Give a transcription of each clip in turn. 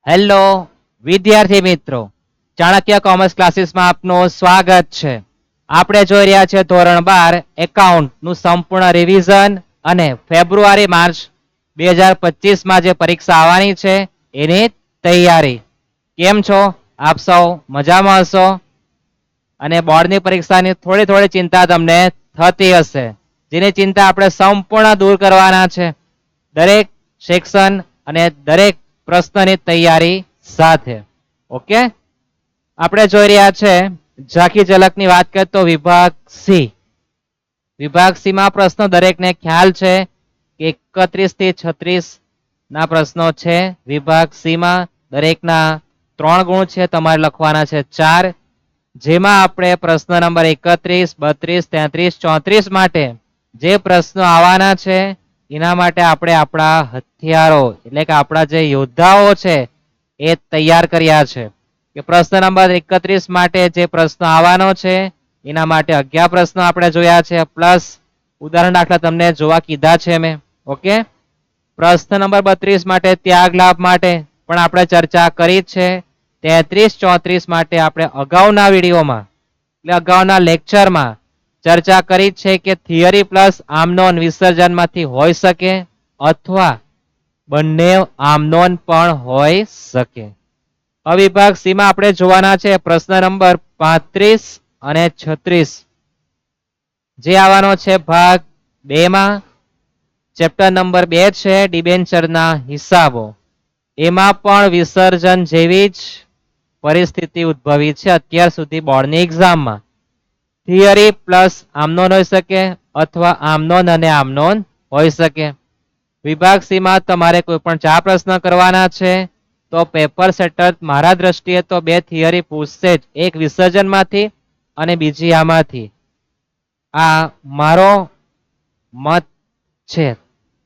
Hello વિદ્યાર્થી મિત્રો, Chanakya commerce ક્લાસીસમાં આપનું સ્વાગત છે. આપણે જોઈ રહ્યા છે ધોરણ 12 એકાઉન્ટ નું સંપૂર્ણ રિવિઝન અને ફેબ્રુઆરી માર્ચ 2025 માં જે પરીક્ષા આવવાની છે એની તૈયારી. કેમ છો આપ સૌ? મજામાં હશો અને બોર્ડની પરીક્ષાની થોડી થોડી ચિંતા તમને થતી હશે, જેની ચિંતા આપણે સંપૂર્ણ દૂર કરવાના છે. દરેક સેક્શન અને દરેક પ્રશ્નની તૈયારી સાથે. ઓકે, આપણે જોઈ રહ્યા છે ઝાંખી ઝલકની વાત કરીએ તો વિભાગ સી. વિભાગ સી માં પ્રશ્નો દરેકને ખ્યાલ છે કે 31 થી 36 ના પ્રશ્નો છે. વિભાગ સી માં દરેકના 3 ગુણ છે, તમારે લખવાના છે 4, જેમાં આપણે પ્રશ્ન નંબર 31, 32, 33, 34 માટે જે પ્રશ્નો આવવાના છે એના માટે આપણે આપણા હથિયારો એટલે કે આપણા જે યોદ્ધાઓ છે એ તૈયાર કર્યા છે. કે પ્રશ્ન નંબર 31 માટે જે પ્રશ્ન આવવાનો છે એના માટે 11 પ્રશ્નો આપણે જોયા છે, પ્લસ ઉદાહરણ દાખલા તમને જોવા કીધા છે મેં. ઓકે, પ્રશ્ન નંબર 32 માટે ત્યાગ લાભ માટે પણ આપણે ચર્ચા કરી છે. 33, 34 માટે આપણે અગાઉના વિડીયોમાં એટલે અગાઉના લેક્ચરમાં ચર્ચા કરી છે કે થિયરી પ્લસ આમનોન વિસર્જનમાંથી હોઈ શકે અથવા બંને આમનોન પણ હોઈ શકે. વિભાગ સી માં આપણે જોવાના છે પ્રશ્ન નંબર 35 અને 36 જે આવવાનો છે ભાગ 2 માં. ચેપ્ટર નંબર 2 છે ડિબેન્ચરના હિસાબો. એમાં પણ વિસર્જન જેવી જ પરિસ્થિતિ ઉદ્ભવી છે અત્યાર સુધી બોર્ડની એક્ઝામમાં. થિયરી પ્લસ આમનોન હોઈ શકે અથવા આમનોન અને આમનોન હોઈ શકે. વિભાગ સી માં તમારે કોઈ પણ 4 પ્રશ્ન કરવાના છે, તો પેપર સેટર મારા દ્રષ્ટિએ તો 2 થિયરી પૂછશે જ, એક વિસર્જનમાંથી અને બીજી આમાંથી. આ મારો મત છે,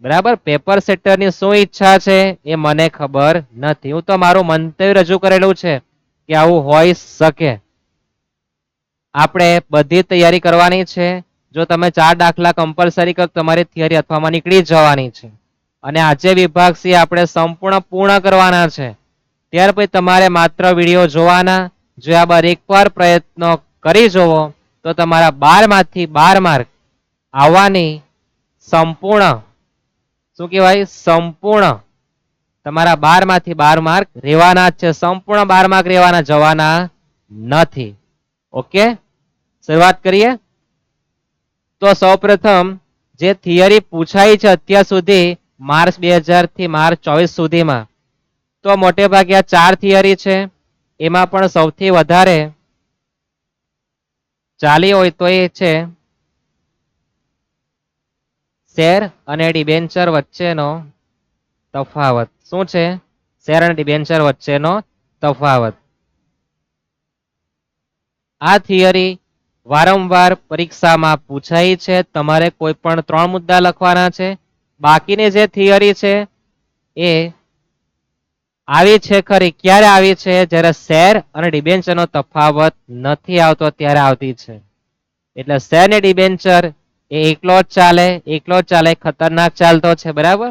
બરાબર. પેપર સેટરની શું ઈચ્છા છે એ મને ખબર નથી, હું તો મારું મંતવ્ય રજૂ કરેલું છે કે આવું હોઈ શકે. આપણે બધી તૈયારી કરવાની છે. જો તમે 4 દાખલા કમ્પલસરી કરો તમારી થિયરી અથવામાં નીકળી જવાની છે. અને આજે વિભાગ સી આપણે સંપૂર્ણ પૂર્ણ કરવાના છે. ત્યાર પછી તમારે માત્ર વિડીયો જોવાના. જો આ બાર એકવાર પ્રયત્નો કરી જોવો તો તમારા 12 માંથી 12 માર્ક આવવાની સંપૂર્ણ, શું કહેવાય, સંપૂર્ણ તમારા 12 માંથી 12 માર્ક રહેવાના છે. સંપૂર્ણ 12 માર્ક રહેવાના, જવાના નથી. ઓકે, શરૂઆત કરીએ. તો સૌપ્રથમ જે થિયરી પૂછાઈ છે અત્યાર સુધી માર્ચ 2000 થી માર્ચ 24 સુધીમાં, તો મોટે ભાગે આ 4 થિયરી છે. એમાં પણ સૌથી વધારે ચાલી હોય તો એ છે શેર અને ડિબેન્ચર વચ્ચેનો તફાવત. શું છે? શેર અને ડિબેન્ચર વચ્ચેનો તફાવત. આ થિયરી વારંવાર પરીક્ષામાં પૂછાઈ છે. તમારે કોઈ પણ 3 મુદ્દા લખવાના છે. બાકીની જે થિયરી છે એ આવી છે ખરી, ક્યારે આવી છે? જ્યારે શેર અને ડિબેન્ચરનો તફાવત નથી આવતો ત્યારે આવતી છે. એટલે શેર ને ડિબેન્ચર એ એકલો જ ચાલે, એકલો જ ચાલે, ખતરનાક ચાલતો છે, બરાબર.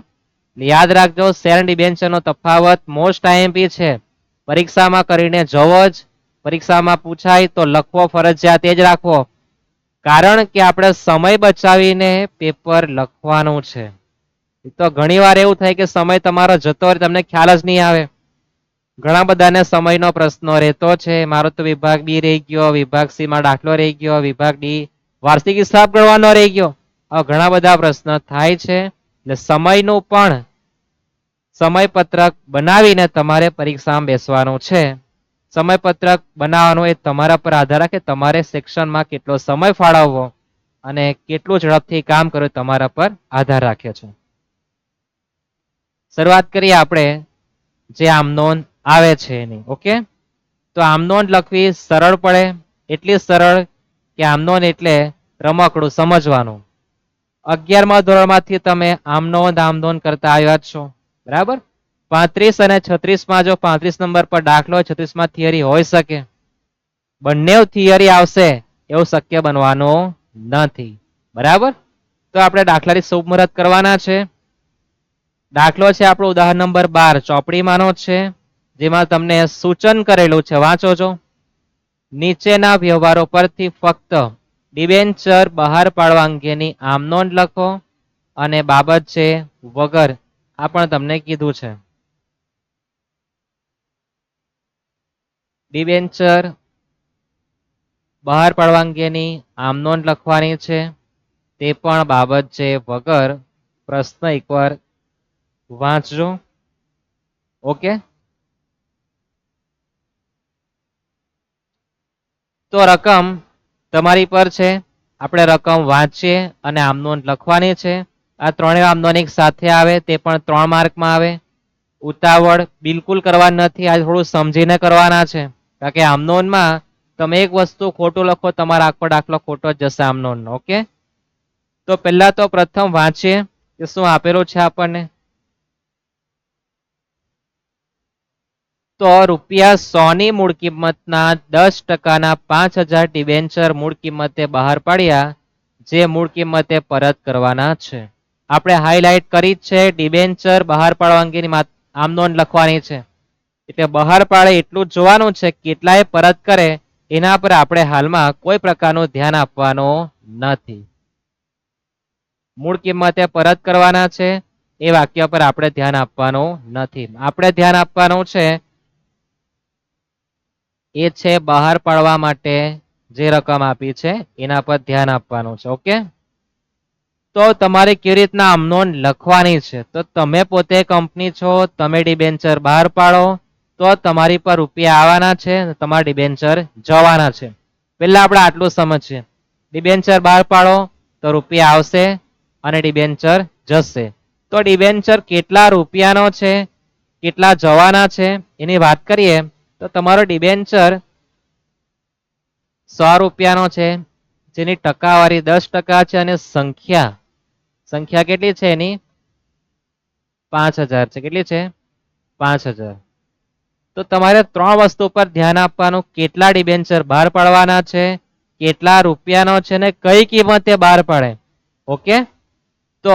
યાદ રાખજો, શેર ડિબેન્ચરનો તફાવત મોસ્ટ આઈએમપી છે, પરીક્ષામાં કરીને જવો જ. પરીક્ષામાં પૂછાય તો લખવો ફરજિયાત જ રાખવો, કારણ કે આપણે સમય બચાવીને પેપર લખવાનું છે. તો ઘણી વાર એવું થાય કે સમય તમારો જતો રહે, તમને ખ્યાલ જ નહીં આવે. ઘણા બધાને સમયનો પ્રશ્ન રહેતો છે. મારો તો વિભાગ બી રહી ગયો, વિભાગ સી માં દાખલો રહી ગયો, વિભાગ ડી વાર્ષિક હિસાબ ગણવાનો રહી ગયો. ઘણા બધા પ્રશ્ન થાય છે. એટલે સમયનું પણ સમયપત્રક બનાવીને તમારે પરીક્ષામાં બેસવાનું છે. સમયપત્રક બનાવવાનું એ તમારા પર આધાર રાખે, તમારે સેક્શનમાં કેટલો સમય ફાળવવો અને કેટલું ઝડપથી કામ કરવું તમારા પર આધાર રાખે છે. શરૂઆત કરીએ આપણે જે આમનોંધ આવે છે એની. ઓકે, તો આમનોંધ લખવી સરળ પડે, એટલી સરળ કે આમનોંધ એટલે રમકડું સમજવાનું. 11મા ધોરણમાંથી તમે આમનોંધ કરતા આવ્યા છો, બરાબર. 35 અને 36 માં જો 35 નંબર પર દાખલો હોય, 36 માં થિયરી હોઈ શકે. બંને થિયરી આવશે એવું શક્ય બનવાનું નથી, બરાબર. તો આપણે દાખલાની શુભ કરવાના છે. દાખલો છે આપણો ઉદાહરણ નંબર 12, ચોપડીમાંનો છે. જેમાં તમને સૂચન કરેલું છે, વાંચો છો. નીચેના વ્યવહારો પરથી ફક્ત ડિબેન્ચર બહાર પાડવા અંગેની આમ નોંધ લખો અને બાબત છે વગર આ પણ તમને કીધું છે. ડિબેન્ચર બહાર પાડવા અંગેની આમ નોંધ લખવાની છે, તે પણ બાબત છે વગર. પ્રશ્ન એકવાર વાંચજો. ઓકે, તો રકમ તમારી પર છે. આપણે રકમ વાંચીએ અને આમ નોંધ લખવાની છે. આ ત્રણેય આમ નોંધ એક સાથે આવે તે પણ 3 માર્કમાં આવે. ઉતાવળ બિલકુલ કરવાની નથી, આ થોડું સમજીને કરવાના છે, કારણ કે આમ નોંધમાં તમે એક વસ્તુ ખોટું લખો તમારો આખો દાખલો ખોટો જ જશે આમ નોંધનો. ઓકે, તો પહેલા તો પ્રથમ વાંચીએ કે શું આપેલું છે આપણને. તો ₹100 ની મૂળ કિંમતના 10%ના 5000 ડિબેન્ચર મૂળ કિંમતે બહાર પાડ્યા, જે મૂળ કિંમતે પરત કરવાના છે. આપણે હાઇલાઇટ કરી જ છે, ડિબેન્ચર બહાર પાડવા અંગેની આમ નોંધ લખવાની છે. એટલે બહાર પાડે એટલું જ જોવાનું છે, કેટલાય પરત કરે એના પર આપણે હાલમાં કોઈ પ્રકારનું ધ્યાન આપવાનું નથી. મૂળ કિંમતે પરત કરવાના છે એ વાક્ય પર આપણે ધ્યાન આપવાનું નથી. આપણે ધ્યાન આપવાનું છે એ છે બહાર પાડવા માટે જે રકમ આપી છે એના પર ધ્યાન આપવાનું છે. ઓકે, તો તમારે કેવી રીતના આમ નોંધ લખવાની છે, તો તમે પોતે કંપની છો, તમે ડિબેન્ચર બહાર પાડો તો તમારી પર રૂપિયા આવવાના છે, તમારા ડિબેન્ચર જવાના છે. પહેલા આપણે આટલું સમજીએ. ડિબેન્ચર બહાર પાડો તો રૂપિયા આવશે અને ડિબેન્ચર જશે. તો ડિબેન્ચર કેટલા રૂપિયાનો છે, કેટલા જવાના છે એની વાત કરીએ તો તમારો ડિબેન્ચર ₹100 છે, જેની ટકાવારી 10% છે અને સંખ્યા કેટલી છે એની 5000 છે. કેટલી છે? 5000. તો તમારે 3 વસ્તુ પર ધ્યાન આપવાનું, કેટલા ડિબેન્ચર બહાર પાડવાના છે, કેટલા રૂપિયાનો છે ને કઈ કિંમતે બહાર પાડે. ઓકે, તો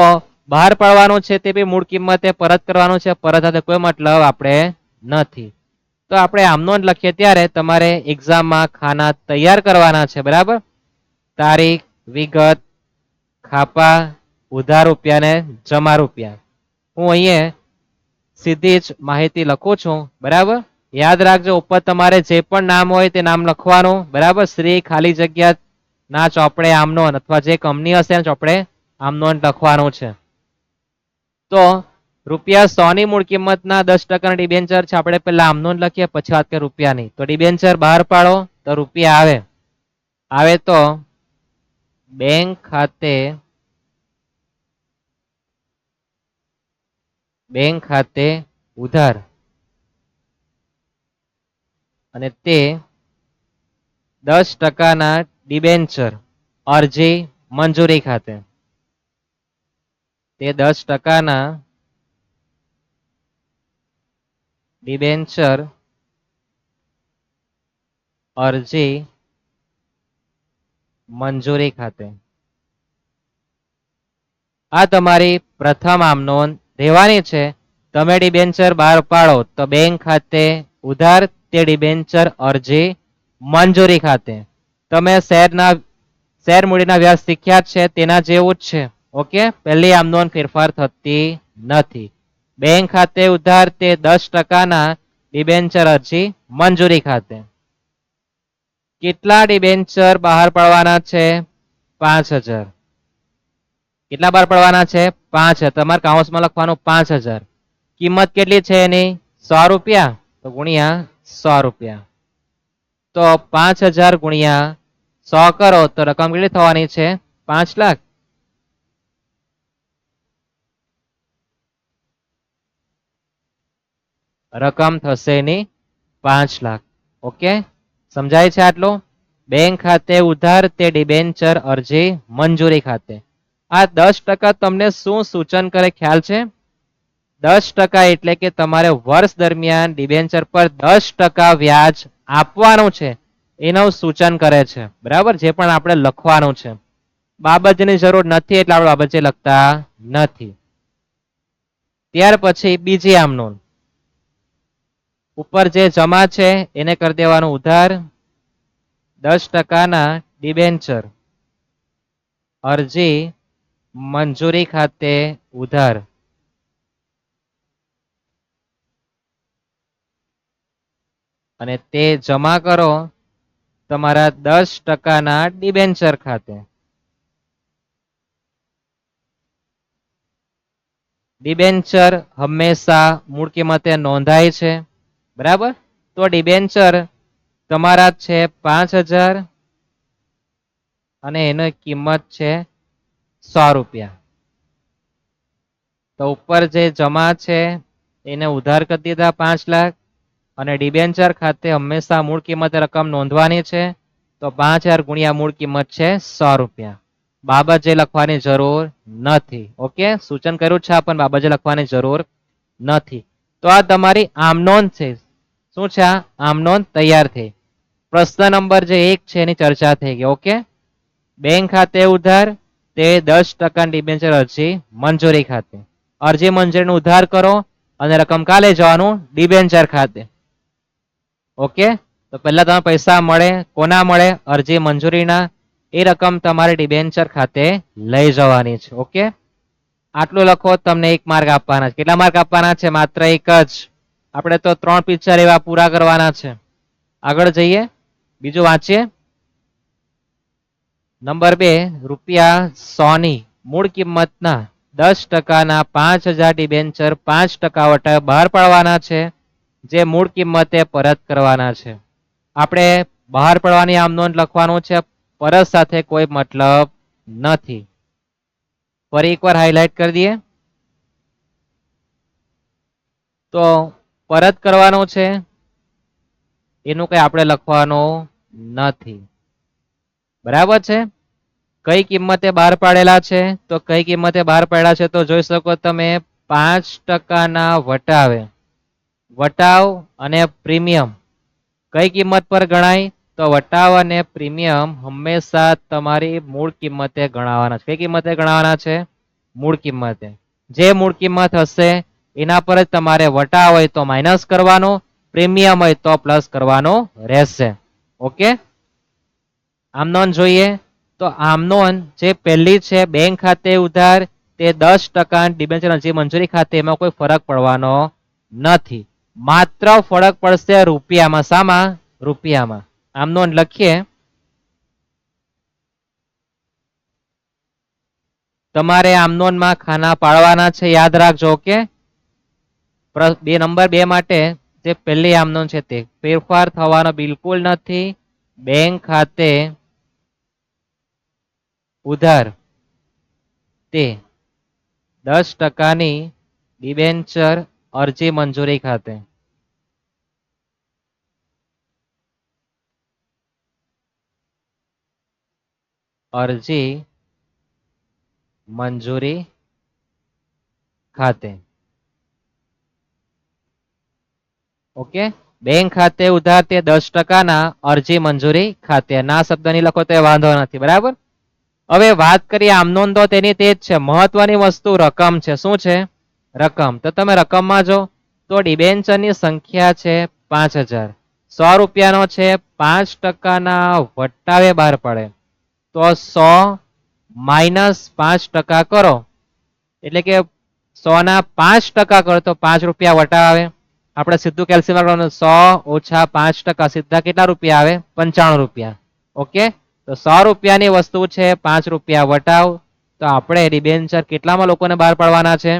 બહાર પાડવાનું છે તે બી મૂળ કિંમતે પરત કરવાનું છે, પરત સાથે કોઈ મતલબ આપણે નથી. તો આપણે આમ નોંધ લખીએ ત્યારે તમારે એક્ઝામમાં ખાના તૈયાર કરવાના છે, બરાબર. તારીખ, વિગત, ખાપા, ઉધાર રૂપિયા ને જમા રૂપિયા. હું અહીંયા સીધી જ માહિતી લખું છું, બરાબર. યાદ રાખજો, ઉપર તમારે જે પણ નામ હોય તે નામ લખવાનું, બરાબર. શ્રી ખાલી જગ્યા ના ચોપડે આમ નોંધ, અથવા જે કંપની હશે ચોપડે આમ નોંધ લખવાનું છે. તો ₹100 ની મૂળ કિંમતના 10%ના ડિબેન્ચર છે, આપણે પહેલા આમ નોંધ લખીએ પછી વાત કરીએ રૂપિયાની. તો ડિબેન્ચર બહાર પાડો તો રૂપિયા આવે તો બેંક ખાતે ઉધાર, અને તે 10%ના ડિબેન્ચર અરજી મંજૂરી ખાતે, તે 10%ના ડિબેન્ચર અરજી મંજૂરી ખાતે. આ તમારી પ્રથમ આમ નોંધ રહેવાની છે. તમે ડિબેન્ચર બહાર પાડો તો બેંક ખાતે ઉધાર, તે ડિબેન્ચર અરજી મંજૂરી ખાતે. તમે શેર મૂડીના વ્યાજ શીખ્યા છે તેના જેવું જ છે. ઓકે, પહેલી આમ નોંધ ફેરફાર થતી નથી. બેંક ખાતે ઉધાર, તે 10%ના ડિબેન્ચર અરજી મંજૂરી ખાતે. કેટલા ડિબેન્ચર બહાર પાડવાના છે? 5000. કેટલા બહાર પાડવાના છે? 5000. તમારે કાઉન્સમાં લખવાનું 5000. કિંમત કેટલી છે એની? ₹100. તો ગુણ્યા ₹100. તો 5000 ગુણ્યા 100 કરો તો રકમ કેટલી થવાની છે? 5 લાખ. રકમ થશે એની 5 લાખ. ઓકે, સમજાય છે આટલું? બેંક ખાતે ઉધાર, તે ડિબેન્ચર અરજી મંજૂરી ખાતે. આ 10% તમને શું સૂચન કરે ખ્યાલ છે? 10% એટલે કે તમારે વર્ષ દરમિયાન ડિબેન્ચર પર 10% વ્યાજ આપવાનું છે એનું સૂચન કરે છે, બરાબર. જે પણ આપણે લખવાનું છે, બાબતની જરૂર નથી એટલે આપણે બાબત લખતા નથી. ત્યાર પછી બીજી આમ નોંધ. ઉપર જે જમા છે એને કરી દેવાનું ઉધાર. 10% ડિબેન્ચર અરજી મંજૂરી ખાતે ઉધાર. અને તે જમા કરો તમારા 10% ડિબેન્ચર ખાતે. ડિબેન્ચર હંમેશા મૂળ કિંમતે નોંધાય છે, બરાબર. તો ડિબેન્ચર તમારા છે 5000 અને એની કિંમત છે 100 રૂપિયા. તો ઉપર જે જમા છે એને ઉધાર કરી દીધા 5 લાખ અને ડિબેન્ચર ખાતે હંમેશા મૂળ કિંમતે રકમ નોંધવાની છે. તો 5000 ગુણ્યા મૂળ કિંમત છે 100 રૂપિયા. બાબત જે લખવાની જરૂર નથી. ઓકે, સૂચન કર્યું છે પણ બાબત જે લખવાની જરૂર નથી. તો આ તમારી આમનોંધ છે. શું છે? આ આમનોંધ તૈયાર થઈ. પ્રશ્ન નંબર જે 1 છે એની ચર્ચા થઈ ગઈ. ઓકે, બેંક ખાતે ઉધાર તે 10% ડિબેન્ચર અરજી મંજૂરી ખાતે. અરજી મંજૂરીનો ઉધાર કરો અને રકમ કાલે જવાનું ડિબેન્ચર ખાતે. ઓકે, તો પહેલા તમે પૈસા મળે, કોના મળે? અરજી મંજૂરીના. એ રકમ તમારે ડિબેન્ચર ખાતે લઈ જવાની છે. ઓકે, આટલું લખો, તમને 1 માર્ક આપવાના છે. કેટલા માર્ક આપવાના છે? માત્ર 1 જ. આપણે તો 3 પિક્ચર એવા પૂરા કરવાના છે. આગળ જઈએ, બીજું વાંચીએ. નંબર 2, રૂપિયા 100 ની મૂળ કિંમતના 10% 5000 ડિબેન્ચર 5% વટાવે બહાર પાડવાના છે, જે મૂળ કિંમતે પરત કરવાના છે. આપણે બહાર પડવાની આમ નોંધ લખવાનું છે, પરત સાથે કોઈ મતલબ નથી. ફરી એકવાર હાઇલાઇટ કરી દઈએ. તો પરત કરવાનું છે એનું કઈ આપણે લખવાનું નથી, બરાબર છે. કઈ કિંમતે બહાર પાડેલા છે? તો કઈ કિંમતે બહાર પાડેલા છે તો જોઈ શકો તમે 5% વટાવે. વટાવ અને પ્રીમિયમ કઈ કિંમત પર ગણાય? તો વટાવ અને પ્રીમિયમ હંમેશા તમારી મૂળ કિંમતે ગણાવવાના છે. કઈ કિંમતે ગણાવવાના છે? મૂળ કિંમતે. જે મૂળ કિંમત હશે એના પર જ તમારે વટાવ હોય તો માઇનસ કરવાનો, પ્રીમિયમ હોય તો પ્લસ કરવાનો રહેશે. ઓકે, આમ નોંધ જોઈએ. તો આમ નોંધ જે પહેલી છે, બેંક ખાતે ઉધાર તે 10% ડિબેન્ચર અરજી મંજૂરી ખાતે, એમાં કોઈ ફરક પડવાનો નથી. માત્ર ફરક પડશે રૂપિયામાં. શામાં? રૂપિયામાં. આમ નોંધ લખીએ. તમારે આમ નોંધમાં ખાના પાડવાના છે, યાદ રાખજો. ઓકે, નંબર 2 માટે જે પહેલી આમ નોંધ છે તે ફેરફાર થવાનો બિલકુલ નથી. બેંક ખાતે ઉધાર તે 10% ડિબેન્ચર અરજી મંજૂરી ખાતે. અરજી મંજૂરી ખાતે. ઓકે, બેંક ખાતે ઉધાર તે 10% અરજી મંજૂરી ખાતે. ના શબ્દ નહીં લખો તો વાંધો નથી, બરાબર. હવે વાત કરીએ આમ નોંધ તો તેની તે જ છે. મહત્વની વસ્તુ રકમ છે. શું છે? રકમ. તો તમે રકમમાં જો તો ડિબેન્ચરની સંખ્યા છે 5000. 100 રૂપિયાનો છે, 5% વટાવે બહાર પડે તો 100 માઇનસ 5% કરો એટલે કે 100 ના 5% કરો તો 5 રૂપિયા વટાવ આવે. આપણે સીધું કેલ્ક્યુલેશન કરવાનું. 100 ઓછા 5% સીધા કેટલા રૂપિયા આવે? 95 રૂપિયા. ઓકે, તો 100 રૂપિયાની વસ્તુ છે, 5 રૂપિયા વટાવ. તો આપણે ડિબેન્ચર કેટલામાં લોકોને બહાર પાડવાના છે?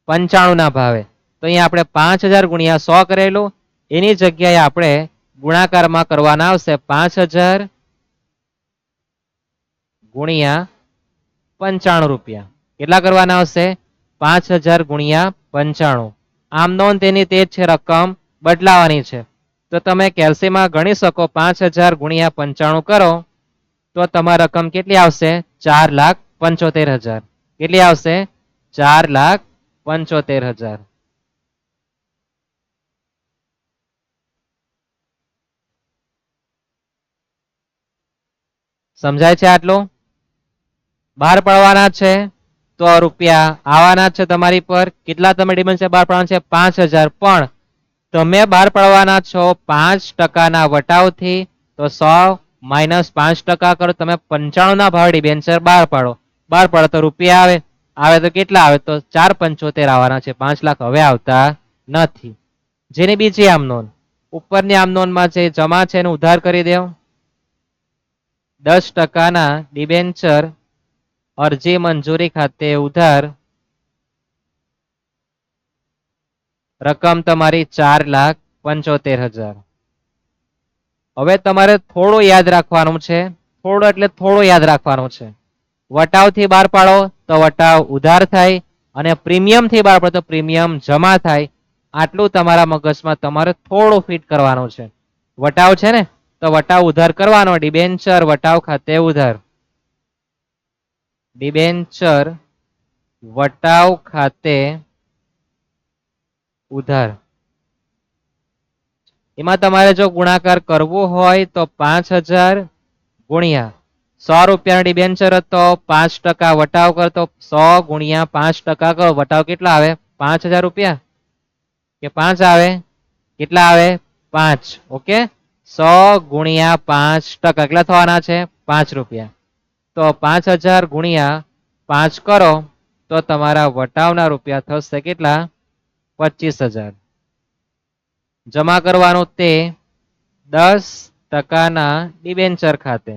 95 ના ભાવે. તો અહીંયા આપણે 5000 ગુણ્યા 100 કરેલું, એની જગ્યાએ આપણે ગુણાકારમાં કરવાના આવશે 5000 ગુણ્યા 95 રૂપિયા. કેટલા કરવાના આવશે? 5000 ગુણ્યા 95. આમ નોંધ તેની તે જ છે, રકમ બદલાવાની છે. તો તમે કેલ્સીમાં ગણી શકો. 5000 ગુણ્યા 95 કરો તો તમારી રકમ કેટલી આવશે? 4,75,000. કેટલી આવશે? 4,75,000. સમજાય છે આટલું? બહાર પાડવાના છે તો રૂપિયા આવવાના છે તમારી પર. કેટલા તમે ડિબેન્ચર બહાર પાડવાના છે? 5000. પણ તમે બહાર પાડવાના છો 5% વટાવથી, તો 100 માઇનસ 5% કરો, તમે 95 ના ભાવે ડિબેન્ચર બહાર પાડો. બહાર પાડો તો રૂપિયા આવે, આવે તો કેટલા આવે, તો 475 આવવાના છે. 5 લાખ હવે આવતા નથી. જેની બીજી આમ નોંધ, ઉપરની આમ નોંધમાં જે જમા છે એને ઉધાર કરી દેવ. 10% ડિબેન્ચર અરજી મંજૂરી ખાતે ઉધાર, રકમ તમારી 4,75,000. હવે તમારે થોડું યાદ રાખવાનું છે, થોડું એટલે થોડું યાદ રાખવાનું છે. વટાવથી બહાર પાડો તો વટાવ ઉધાર થાય, અને પ્રીમિયમ થી બહાર પાડો તો પ્રીમિયમ જમા થાય. આટલું તમારા મગજમાં તમારે થોડું ફિટ કરવાનું છે. વટાવ છે ને, તો વટાવ ઉધાર કરવાનો, ડિબેન્ચર વટાવ ખાતે ઉધાર, ડિબેન્ચર વટાવ ખાતે ઉધાર. એમાં તમારે જો ગુણાકાર કરવો હોય તો 5,000 ગુણ્યા 100 રૂપિયાનો ડિબેન્ચર હતો, 5% વટાવ કરતો, 100 ગુણ્યા 5% કરો, વટાવ કેટલા આવે, 5,000 રૂપિયા કે 5 આવે, કેટલા આવે, 5. ઓકે, 100 ગુણ્યા 5%, કેટલા થવાના છે, 5 રૂપિયા. તો 5,000 ગુણ્યા 5 કરો તો તમારા વટાવના રૂપિયા થશે કેટલા, 25,000. જમા કરવાનું તે 10%ના ડિબેન્ચર ખાતે.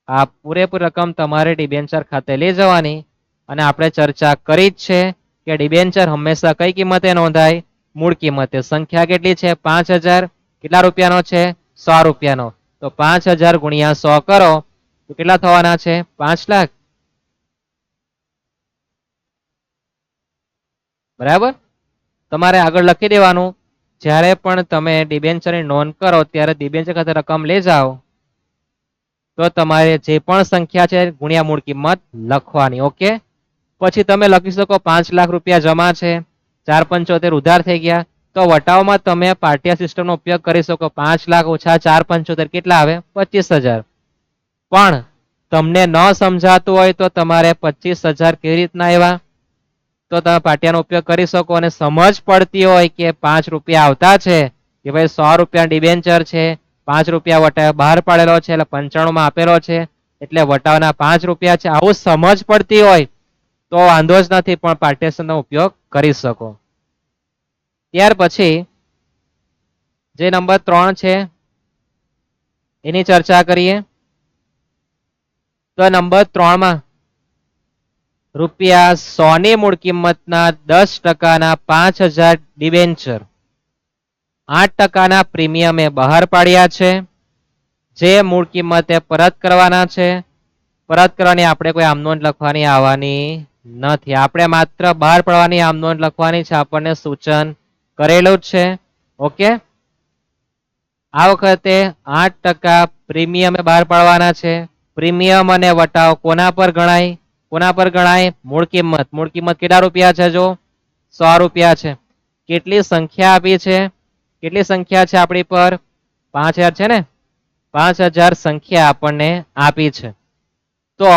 આ પૂરેપૂરી રકમ તમારે ડિબેન્ચર ખાતે લઈ જવાની. અને આપણે ચર્ચા કરી જ છે કે ડિબેન્ચર હંમેશા કઈ કિંમતે નોંધાય, મૂળ કિંમતે. સંખ્યા કેટલી છે, 5,000, કેટલા રૂપિયાનો છે, 100 રૂપિયાનો. તો 5,000 ગુણ્યા 100 કરો તો કેટલા થવાના છે, 5 લાખ. બરાબર. તમારે આગળ લખી દેવાનું, જ્યારે પણ તમે ડિબેન્ચરની નોંધ કરો ત્યારે ડિબેન્ચર ખાતે રકમ લઈ જાઓ તો તમારે જે પણ સંખ્યા છે ગુણ્યા મૂળ કિંમત લખવાની. ઓકે, પછી તમે લખી શકો 5 લાખ રૂપિયા જમા છે, 4,75 ઉધાર થઈ ગયા. તો વટાવમાં તમે પાટિયા સિસ્ટમનો ઉપયોગ કરી શકો. 5 લાખ ઓછા 4,75 કેટલા આવે, 25,000. પણ તમને ન સમજાતું હોય તો તમારે 25,000 કેવી રીતના આવ્યા, તો તમે પાટિયાનો ઉપયોગ કરી શકો. અને સમજ પડતી હોય કે 5 રૂપિયા આવતા છે, કે ભાઈ 100 રૂપિયા ડિબેન્ચર છે, 5 રૂપિયા વટાવ બહાર પાડેલો છે, એટલે 95 માં આપેલો છે, એટલે વટાવના 5 રૂપિયા છે, આવું સમજ પડતી હોય તો વાંધો જ નથી, પણ પાર્ટીશનનો ઉપયોગ કરી શકો. ત્યાર પછી જે નંબર 3 છે એની ચર્ચા કરીએ. તો નંબર 3 માં રૂપિયા 100 ની મૂળ કિંમતના 10%ના 5,000 ડિબેન્ચર 8%ના પ્રીમિયમે બહાર પાડ્યા છે, જે મૂળ કિંમતે પરત કરવાના છે. પરત કરવાની આપણે કોઈ આમનોંધ લખવાની આવવાની નથી, આપણે માત્ર બહાર પાડવાની આમનોંધ લખવાની છે, આપણને સૂચન કરેલું જ છે. ઓકે, આ વખતે 8% પ્રીમિયમે બહાર પાડવાના છે. પ્રીમિયમ અને વટાવ કોના પર ગણાય, કોના પર ગણાય, મૂળ કિંમત. મૂળ કિંમત કેટલા રૂપિયા છે, જો 100 રૂપિયા છે. કેટલી સંખ્યા આપી છે, કેટલી સંખ્યા છે આપણી પર, 5,000 છે ને, 5,000 સંખ્યા આપણને આપી છે. તો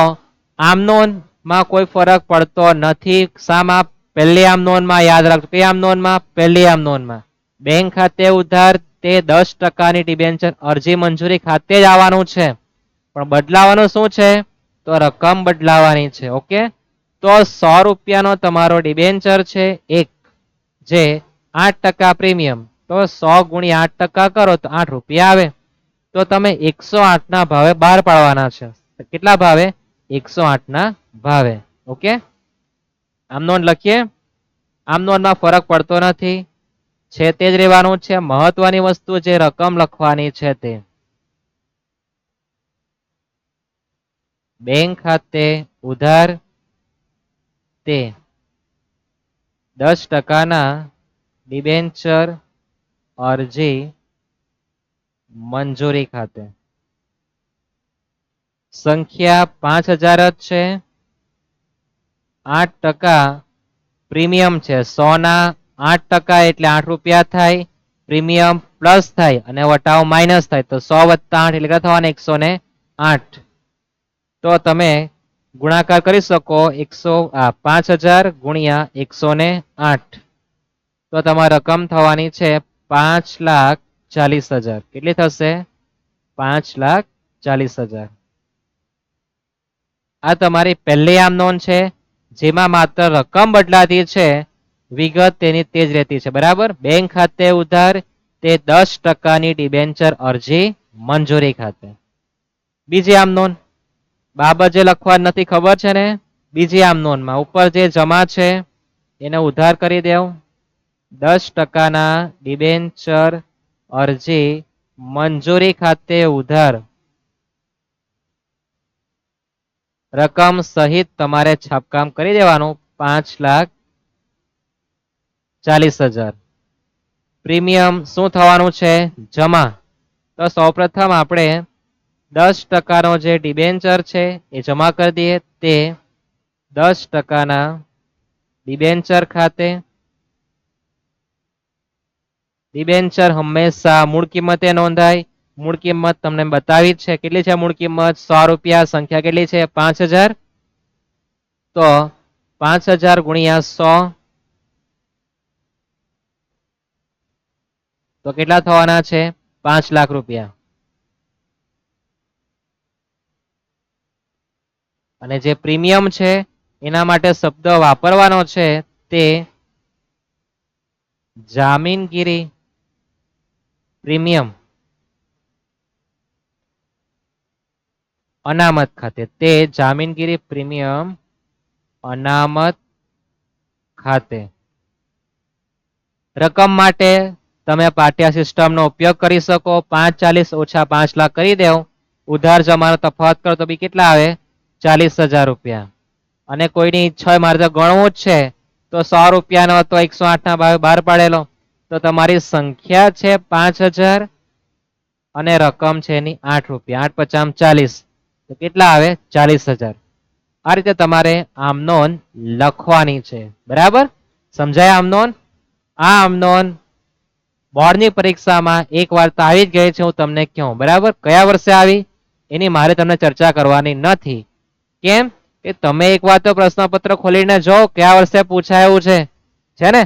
આમ નોંધમાં કોઈ ફરક પડતો નથી. શામાં, પહેલી આમ નોંધમાં યાદ રાખજો, કઈ આમ નોંધમાં, પહેલી આમ નોંધમાં. બેંક ખાતે ઉધાર તે 10%ની ડિબેન્ચર અરજી મંજૂરી ખાતે જ આવવાનું છે, પણ બદલાવાનું શું છે, તો રકમ બદલાવાની છે. ઓકે, તો 100 રૂપિયાનો તમારો ડિબેન્ચર છે એક, જે 8% પ્રીમિયમ, તો 100 ગુણ્યા 8% કરો તો 8 રૂપિયા આવે. તો તમે 108 ના ભાવે બહાર પાડવાના છે. કેટલા ભાવે, 108 ના ભાવે. ઓકે, આમ નોંધ લખીએ. આમ નોંધમાં ફરક પડતો નથી, છે તે જ રહેવાનું છે. મહત્વની વસ્તુ જે રકમ લખવાની છે તે બેંક ખાતે ઉધાર તે 10%ના ડિબેન્ચર અરજી મંજૂરી ખાતે. સંખ્યા 5,000 જ છે, 8% પ્રીમિયમ છે. 100 ના 8% એટલે 8 રૂપિયા થાય, પ્રીમિયમ પ્લસ થાય અને વટાવ માઇનસ થાય, તો 100 વત્તા 8 એટલે કેટલા થવાના, 108. તો તમે ગુણાકાર કરી શકો, 5,000 ગુણ્યા 108. તો તમારી રકમ થવાની છે 5,40,000. કેટલી થશે? 5,40,000. આ તમારી પહેલી આમ નોંધ છે, જેમાં માત્ર રકમ બદલાતી છે, વિગત તેની તે જ રહેતી છે. બરાબર. બેંક ખાતે ઉધાર તે 10% ડિબેન્ચર અરજી મંજૂરી ખાતે. બીજી આમ નોંધ બાબત જે લખવા નથી ખબર છે ને, બીજી આમ નોંધમાં ઉપર જે જમા છે એને ઉધાર કરી દેવું. 10%ના ડિબેન્ચર અરજી મંજૂરી ખાતે ઉધાર રકમ સહિત તમારે છાપકામ કરી દેવાનું 5,40,000. પ્રીમિયમ શું થવાનું છે? જમા. તો સૌપ્રથમ આપણે 10%નો જે ડિબેન્ચર છે એ જમા કરી દઈએ. તે 10%ના ડિબેન્ચર ખાતે. ડિબેન્ચર હંમેશા મૂળ કિંમતે નોંધાય. મૂળ કિંમત તમને બતાવી છે. કેટલી છે મૂળ કિંમત? 100 રૂપિયા. સંખ્યા કેટલી છે? 5,000. તો 5,000 ગુણ્યા 100 તો કેટલા થવાના છે? 5 લાખ રૂપિયા. અને જે પ્રીમિયમ છે એના માટે શબ્દ વાપરવાનો છે તે જામીનગીરી પ્રીમિયમ અનામત ખાતે. તે જામીનગીરી પ્રીમિયમ અનામત ખાતે. રકમ માટે તમે પાટિયા સિસ્ટમનો ઉપયોગ કરી શકો. 5,40,000 ઓછા 5 લાખ કરી દેવ. ઉધાર જમાનો તફાવત કરો તો બી કેટલા આવે? 40,000 રૂપિયા. અને કોઈની ઈચ્છા હોય મારે તો ગણવું જ છે તો 100 રૂપિયાનો હતો 108 ના ભાવે બહાર પાડેલો. તો તમારી સંખ્યા છે 5,000 અને રકમ છે એની 8 રૂપિયા. 8 × 50 = 40. તો કેટલા આવે? 40,000. આ રીતે તમારે આમ નોંધ લખવાની છે. બરાબર. સમજાય આમ નોંધ? આ આમ નોંધ બોર્ડની પરીક્ષામાં એક વાર તો આવી જ ગઈ છે. હું તમને કહું. બરાબર. કયા વર્ષે આવી એની મારે તમને ચર્ચા કરવાની નથી. કેમ કે તમે એક વાર તો પ્રશ્નપત્ર ખોલીને જો કયા વર્ષે પૂછાયું છે ને?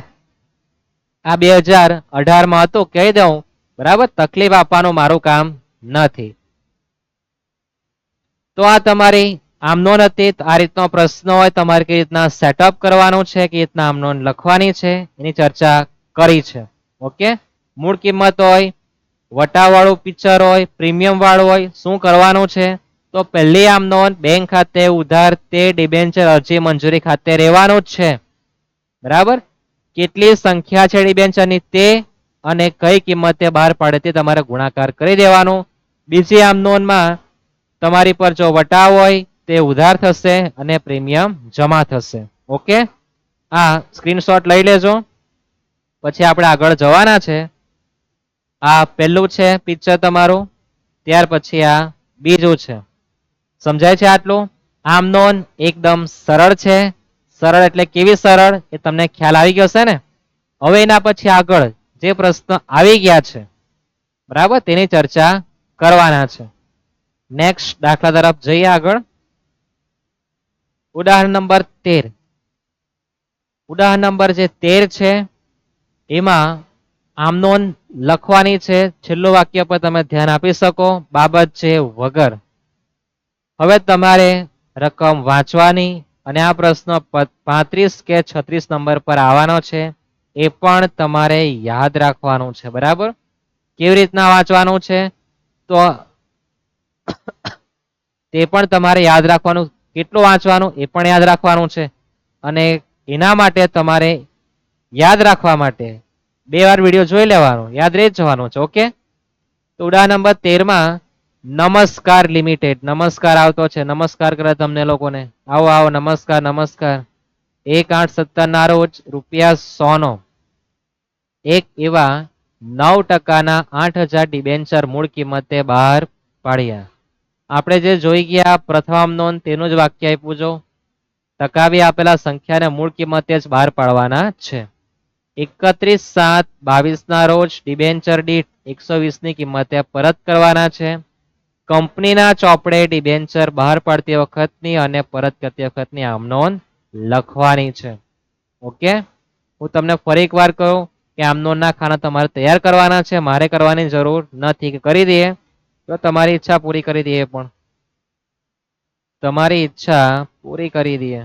આ 2018 માં હતું કહી દઉં. બરાબર. તકલીફ આપવાનું મારું કામ નથી. તો આ તમારી આમ નોંધ હતી. આ રીતનો પ્રશ્ન હોય તમારે કઈ રીતના સેટઅપ કરવાનું છે, કઈ રીતના આમ નોંધ લખવાની છે એની ચર્ચા કરી છે. ઓકે. મૂળ કિંમત હોય, વટાવાળું પિક્ચર હોય, પ્રીમિયમ વાળું હોય, શું કરવાનું છે? તો પહેલી આમ નોંધ બેંક ખાતે ઉધાર તે ડિબેન્ચર અરજી મંજૂરી ખાતે રહેવાનું જ છે. બરાબર. કેટલી સંખ્યા છે ડિબેન્ચરની તે અને કઈ કિંમતે બહાર પાડે તે તમારે ગુણાકાર કરી દેવાનું. બીજી આમ નોંધમાં તમારી પર જો વટાવ હોય તે ઉધાર થશે અને પ્રીમિયમ જમા થશે. ઓકે. આ સ્ક્રીનશોટ લઈ લેજો. પછી આપણે આગળ જવાના છે. આ પહેલું છે પિક્ચર તમારું. ત્યાર પછી આ બીજું છે. સમજાય છે આટલું? આમ નોંધ એકદમ સરળ છે. સરળ એટલે કેવી સરળ એ તમને ખ્યાલ આવી ગયો છે ને? હવે એના પછી આગળ જે પ્રશ્ન આવી ગયા છે, બરાબર, તેની ચર્ચા કરવાના છે. નેક્સ્ટ દાખલા તરફ જઈએ આગળ. ઉદાહરણ નંબર 13. ઉદાહરણ નંબર જે 13 છે એમાં આમ નોંધ લખવાની છે. છેલ્લું વાક્ય પર તમે ધ્યાન આપી શકો. બાબત છે વગર. હવે તમારે રકમ વાંચવાની અને આ પ્રશ્ન 35 કે 36 નંબર પર આવવાનો છે. એ પણ તમારે યાદ રાખવાનું છે. બરાબર. કેવી રીતના વાંચવાનું છે તો તે પણ તમારે યાદ રાખવાનું. કેટલું વાંચવાનું એ પણ યાદ રાખવાનું છે. અને એના માટે તમારે યાદ રાખવા માટે 2 વાર વિડીયો જોઈ લેવાનો. યાદ રહી જવાનું છે. ઓકે. તો ઉદાહરણ નંબર 13 માં નમસ્કાર લિમિટેડ. નમસ્કાર આવતો છે. નમસ્કાર કરે તમને લોકોને. આવો આવો. નમસ્કાર નમસ્કાર. 1/8/17 ના રોજ ₹100 નો એક એવા 9%ના 8,000 ડિબેન્ચર મૂળ કિંમતે બહાર પાડ્યા. આપણે જે જોઈ ગયા પ્રથમ નોંધ તેનું જ વાક્ય આપ્યું જો. ટકાવી આપેલા સંખ્યાને મૂળ કિંમતે જ બહાર પાડવાના છે. 31/7/22 ના રોજ ડિબેન્ચર દીઠ 120 ની કિંમતે પરત કરવાના છે. કંપનીના ચોપડે ડિબેન્ચર બહાર પાડતી વખતની અને પરત કરતી વખતની આમ નોંધ લખવાની છે. ઓકે. હું તમને ફરી એક વાર કહું. કે આમનોનના ખાના તમારે તૈયાર કરવાના છે, મારે કરવાની જરૂર નથી, કે કરી દઈએ તો તમારી ઈચ્છા પૂરી કરી દઈએ, પણ તમારી ઈચ્છા પૂરી કરી દઈએ.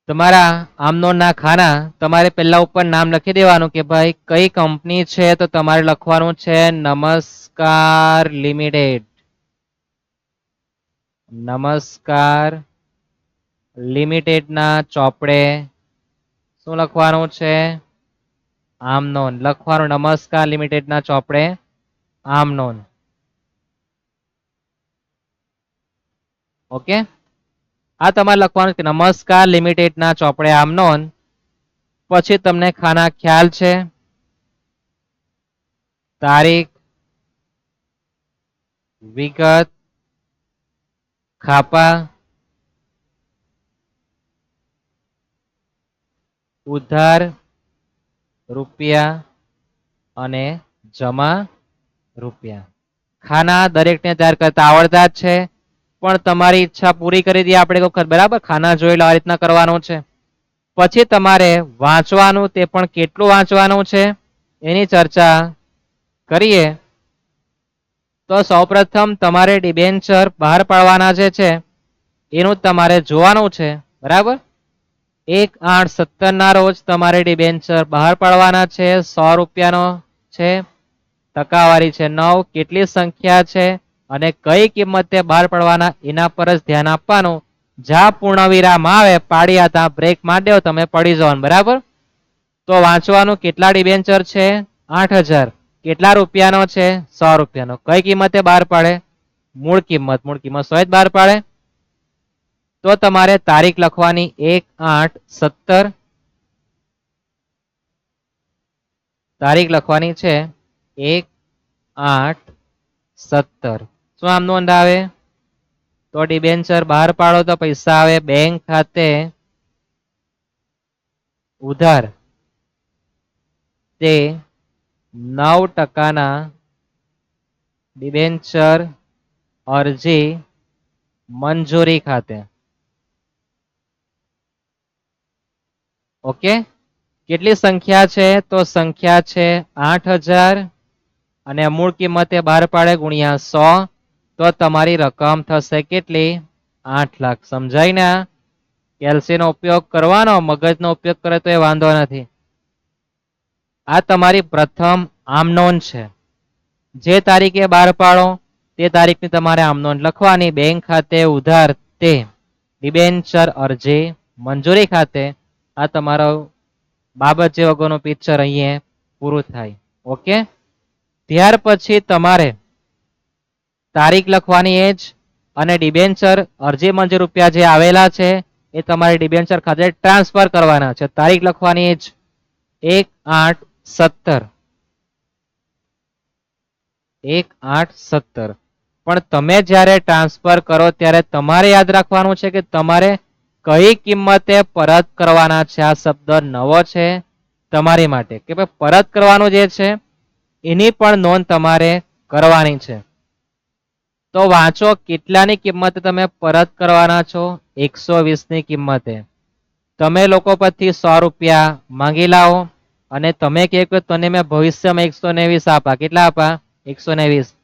તમારા આમનોનના ખાના તમારે પહેલા ઉપર નામ લખી દેવાનું કે ભાઈ કઈ કંપની છે, તો તમારે લખવાનું છે નમસ્કાર લિમિટેડ. નમસ્કાર લિમિટેડના ચોપડે શું લખવાનું છે? આમનોન લખવાનું. નમસ્કાર લિમિટેડના ચોપડે આમનોન. ઓકે, આ તમારે લખવાનું કે નમસ્કાર લિમિટેડના ચોપડે આમનોન. પછી તમને ખાના ખ્યાલ છે, તારીખ, વિગત, ખાપા, ઉધાર રૂપિયા અને જમા રૂપિયા. ખાના દરેકને તૈયાર કરતા આવડતા જ છે, પણ તમારી ઈચ્છા પૂરી કરી દઈએ આપણે વખત, બરાબર? ખાના જોઈ લો, આ રીતના કરવાનું છે. પછી તમારે વાંચવાનું, તે પણ કેટલું વાંચવાનું છે એની ચર્ચા કરીએ. તો સૌપ્રથમ તમારે ડિબેન્ચર બહાર પાડવાના જે છે એનું તમારે જોવાનું છે, બરાબર? 1/8/17 ના રોજ તમારે ડિબેન્ચર બહાર પાડવાના છે. 100 રૂપિયાનો છે, ટકાવારી છે 9, કેટલી સંખ્યા છે અને કઈ કિંમતે બહાર પાડવાના એના પર જ ધ્યાન આપવાનું. જ્યાં પૂર્ણ વિરામ આવે પાડ્યા ત્યાં બ્રેક મારી દેવો, તમે પડી જવાનું, બરાબર? તો વાંચવાનું કેટલા ડિબેન્ચર છે? 8000. કેટલા રૂપિયાનો છે? 100 રૂપિયાનો. કઈ કિંમતે બહાર પાડે? મૂળ કિંમત 100 જ બહાર પાડે. તો તમારે તારીખ લખવાની 1/8/17. તારીખ લખવાની છે 1/8/17. શું આમ નોંધ આવે? તો ડિબેન્ચર બહાર પાડો તો પૈસા આવે બેંક ખાતે ઉધાર, તે 9% ડિબેન્ચર અરજી મંજૂરી ખાતે. ઓકે, કેટલી સંખ્યા છે? તો સંખ્યા છે 8000 અને મૂળ કિંમતે બહાર પાડે ગુણ્યા 100, તો તમારી રકમ થશે કેટલી? 8 લાખ. સમજાય ને? કેલ્સી નો ઉપયોગ કરવાનો, મગજનો ઉપયોગ કરે તો એ વાંધો નથી. આ તમારી પ્રથમ આમનોન છે. જે તારીખે બહાર પાડો તે તારીખની તમારે આમનોન લખવાની. બેંક ખાતે ઉધાર, તે ડિબેન્ચર અરજી મંજૂરી ખાતે. આ તમારો બાબત જે વગરનું પિક્ચર અહીંયા પૂરું થાય. ઓકે, ત્યાર પછી તમારે તારીખ લખવાની એ જ, અને ડિબેન્ચર અરજી મંજૂર રૂપિયા જે આવેલા છે એ તમારે ડિબેન્ચર ખાતે ટ્રાન્સફર કરવાના છે. તારીખ લખવાની એ જ 1/8/17. 1/8/17. પણ તમે જ્યારે ટ્રાન્સફર કરો ત્યારે તમારે યાદ રાખવાનું છે કે તમારે કઈ કિંમતે પરત કરવાના છે. આ શબ્દ નવો છે તમારી માટે, કે ભાઈ પરત કરવાનું જે છે એની પણ નોંધ તમારે કરવાની છે. તો વાંચો, કેટલાની કિંમતે તમે પરત કરવાના છો? 120 ની કિંમતે. તમે લોકો પરથી 100 રૂપિયા માંગી લાવો અને તમે કહો કે તને મેં ભવિષ્યમાં 129 આપા. કેટલા આપા? 120.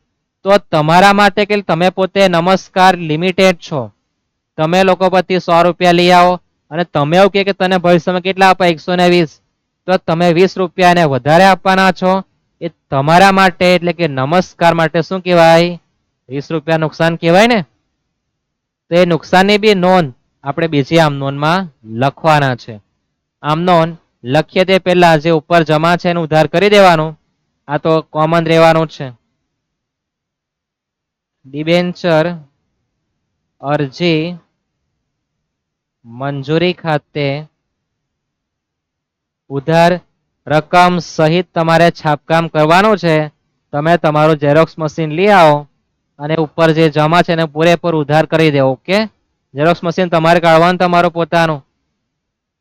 તો તમારા માટે કે તમે પોતે નમસ્કાર લિમિટેડ છો, તમે લોકો પરથી 100 રૂપિયા લઈ આવો અને તમે એવું કે તને ભવિષ્યમાં કેટલા આપા 120, તો તમે 20 રૂપિયાને વધારે આપવાના છો. એ તમારા માટે એટલે કે નમસ્કાર માટે શું કહેવાય? 20 રૂપિયા નુકસાન કહેવાય ને. તો એ નુકસાનની બી નોંધ આપણે બીજી આમ નોંધમાં લખવાના છે. આમ નોંધ લખીએ તે પહેલા જે ઉપર જમા છે એનું ઉધાર કરી દેવાનું. આ તો કોમન રહેવાનું છે. ડિબેન્ચર અરજી મંજૂરી ખાતે ઉધાર રકમ સહિત તમારે છાપકામ કરવાનું છે. તમે તમારું ઝેરોક્સ મશીન લઈ આવો અને ઉપર જે જમા છે એને પૂરેપૂરું ઉધાર કરી દેવો. ઓકે, ઝેરોક્સ મશીન તમારે કાઢવાનું, તમારું પોતાનું.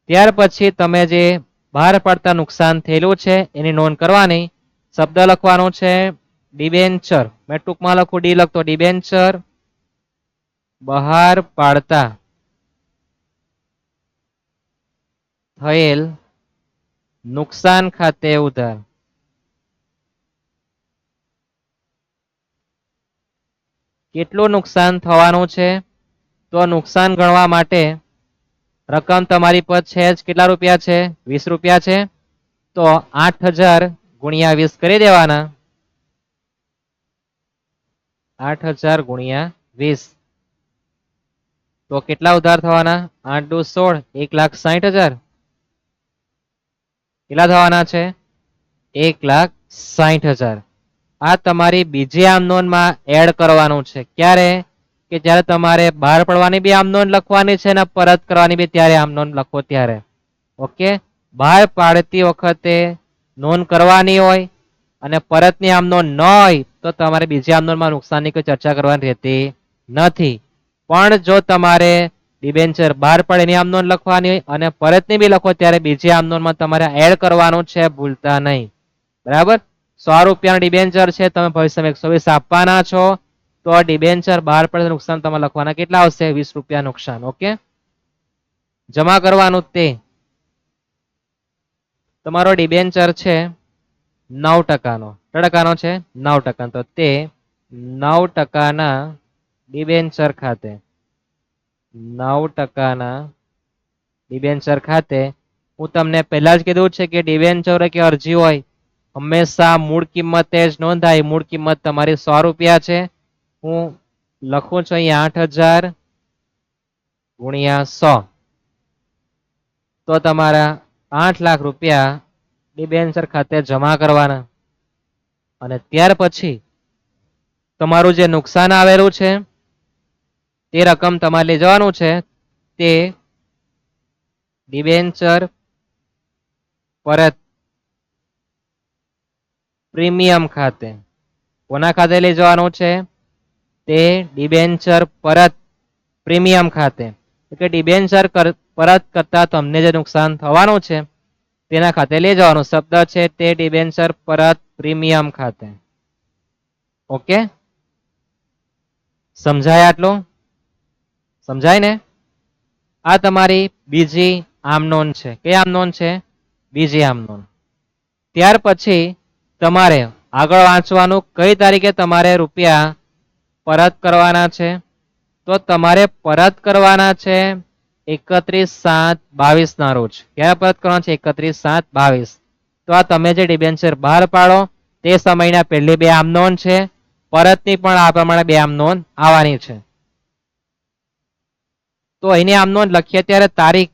ત્યાર પછી તમે જે બહાર પડતા નુકસાન થયેલું છે એની નોંધ કરવાની. શબ્દ લખવાનો છે ડિબેન્ચર. મેં ટૂંકમાં લખું ડી લખતો ડિબેન્ચર બહાર પાડતા થયેલ નુકસાન ખાતે ઉધાર. કેટલું નુકસાન થવાનું છે? તો નુકસાન ગણવા માટે રકમ તમારી પર છે જ કેટલા રૂપિયા છે? 20 રૂપિયા છે. તો 8000 ગુણ્યા 20 કરી દેવાના. 8000 ગુણ્યા 20 તો કેટલા ઉધાર થવાના? 8 દુ 16, 1,60,000. કેટલા થવાના છે? 1,60,000. આ તમારી બીજી આમ નોંધમાં એડ કરવાનું છે. ક્યારે? કે જ્યારે તમારે બહાર પડવાની બી આમ નોંધ લખવાની છે ને પરત કરવાની બી ત્યારે આમ નોંધ લખો ત્યારે. ઓકે, બહાર પાડતી વખતે નોંધ કરવાની હોય અને પરતની આમ નોંધ ન હોય તો તમારે બીજી આમ નોંધમાં નુકસાનની કોઈ ચર્ચા કરવાની રહેતી નથી. પણ જો તમારે ડિબેન્ચર બહાર પડે એની આમ નોંધ લખવાની હોય અને પરતની બી લખો ત્યારે બીજી આમ નોંધમાં તમારે એડ કરવાનું છે, ભૂલતા નહીં. બરાબર? 100 રૂપિયાનું ડિબેન્ચર છે, તમે ભવિષ્યમાં 120 આપવાના છો. તો ડિબેન્ચર બહાર પડે નુકસાન તમે લખવાના કેટલા આવશે? 20 રૂપિયા નુકસાન. ઓકે, જમા કરવાનું તે તમારો ડિબેન્ચર છે 9%નો. કેટલા ટકાનો છે? 9%. તો તે 9%ના ડિબેન્ચર ખાતે 9%ના ડિબેન્ચર ખાતે હું તમને પહેલા જ કીધું છે કે ડિબેન્ચર કે અરજી હોય હંમેશા મૂળ કિંમતે જ નોંધાય. મૂળ કિંમત તમારી 100 રૂપિયા છે. હું લખું છું અહીં 8000 ગુણ્યા 100 તો તમારા 8 લાખ રૂપિયા ડિબેન્ચર ખાતે જમા કરવાના. અને ત્યાર પછી તમારું જે નુકસાન આવેલું છે તે રકમ તમારે લઈ જવાનું છે. તે ડિબેન્ચર પરત પ્રીમિયમ ખાતે. કોના ખાતે લઈ જવાનું છે? તે ડિબેન્ચર પરત પ્રીમિયમ ખાતે. એટલે ડિબેન્ચર પરત કરતા તમને જે નુકસાન થવાનું છે તેના ખાતે લઈ જવાનું. શબ્દ છે તે ડિબેન્ચર પરત પ્રીમિયમ ખાતે. ઓકે, સમજાય આટલું? સમજાય ને? આ તમારી બીજી આમ નોંધ છે. કઈ આમ નોંધ છે? બીજી આમ નોંધ. ત્યાર પછી તમારે આગળ વાંચવાનું કઈ તારીખે તમારે રૂપિયા પરત કરવાના છે. તો તમારે પરત કરવાના છે 31/7/22 ના રોજ. ક્યારે પરત કરવાના છે? 31/7/22. તો આ તમે જે ડિબેન્ચર બહાર પાડો તે સમયના પહેલી બે આમ નોંધ છે. પરતની પણ આ પ્રમાણે બે આમ નોંધ આવવાની છે. તો એની આમ નોંધ લખીએ ત્યારે તારીખ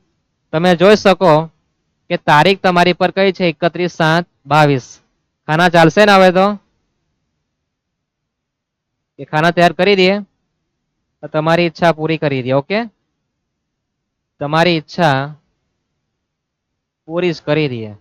તમે જોઈ શકો કે તારીખ તમારી પર કઈ છે? 31/7/22. ખાના ચાલશે ને હવે? તો એ ખાના તૈયાર કરી દઈએ. તમારી ઈચ્છા પૂરી કરી દે. ઓકે, તમારી ઈચ્છા પૂરી જ કરી દઈએ.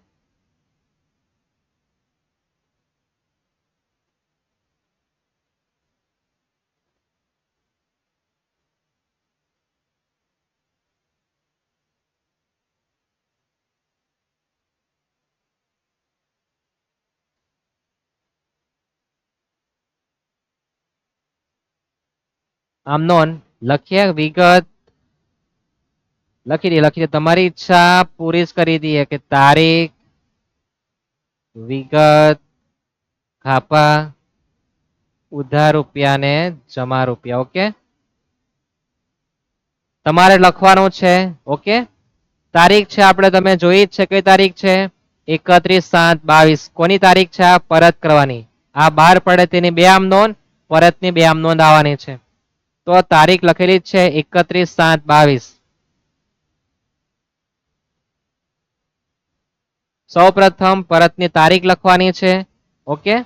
આમ નોંધ લખીએ. વિગત લખી દે. તમારી ઈચ્છા પૂરી જ કરી દઈએ કે તારીખ, વિગત, ખાપા, ઉધાર રૂપિયા ને જમા રૂપિયા. ઓકે, તમારે લખવાનું છે. ઓકે, તારીખ છે આપણે તમે જોઈ જ છે કઈ તારીખ છે 31/7/22 કોની તારીખ છે આ પરત કરવાની આ બહાર પડે તેની બે આમ નોંધ પરતની બે આમ નોંધ આવવાની છે તો તારીખ લખેલી જ છે 31/7/22 સૌ પ્રથમ પરતની તારીખ લખવાની છે ઓકે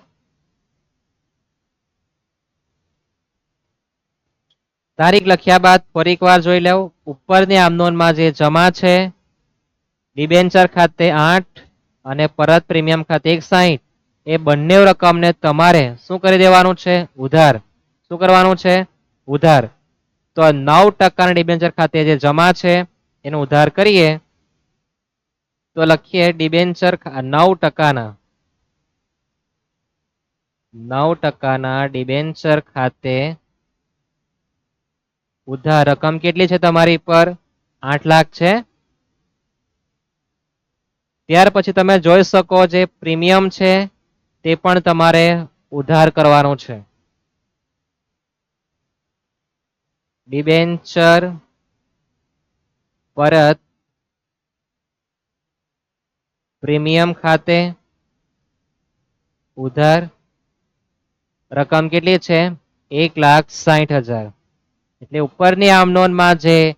તારીખ લખ્યા બાદ ફરી એકવાર જોઈ લેવું ઉપરની આમ નોંધમાં જે જમા છે ડિબેન્ચર ખાતે 8 અને પરત પ્રીમિયમ ખાતે 1.60 એ બંને રકમને તમારે શું કરી દેવાનું છે ઉધાર શું કરવાનું છે ઉધાર તો 9% ડિબેન્ચર ખાતે જે જમા છે એનો ઉધાર કરીએ તો લખીએ ડિબેન્ચર 9%ના 9%ના ડિબેન્ચર ખાતે ઉધાર રકમ કેટલી છે તમારી પર 8 લાખ છે ત્યાર પછી તમે જોઈ શકો જે પ્રીમિયમ છે તે પણ તમારે ઉધાર કરવાનું છે ડિબેન્ચર પરત પ્રીમિયમ ખાતે ઉધાર રકમ કેટલી છે 1,60,000 એટલે ઉપરની આમ નોંધમાં જે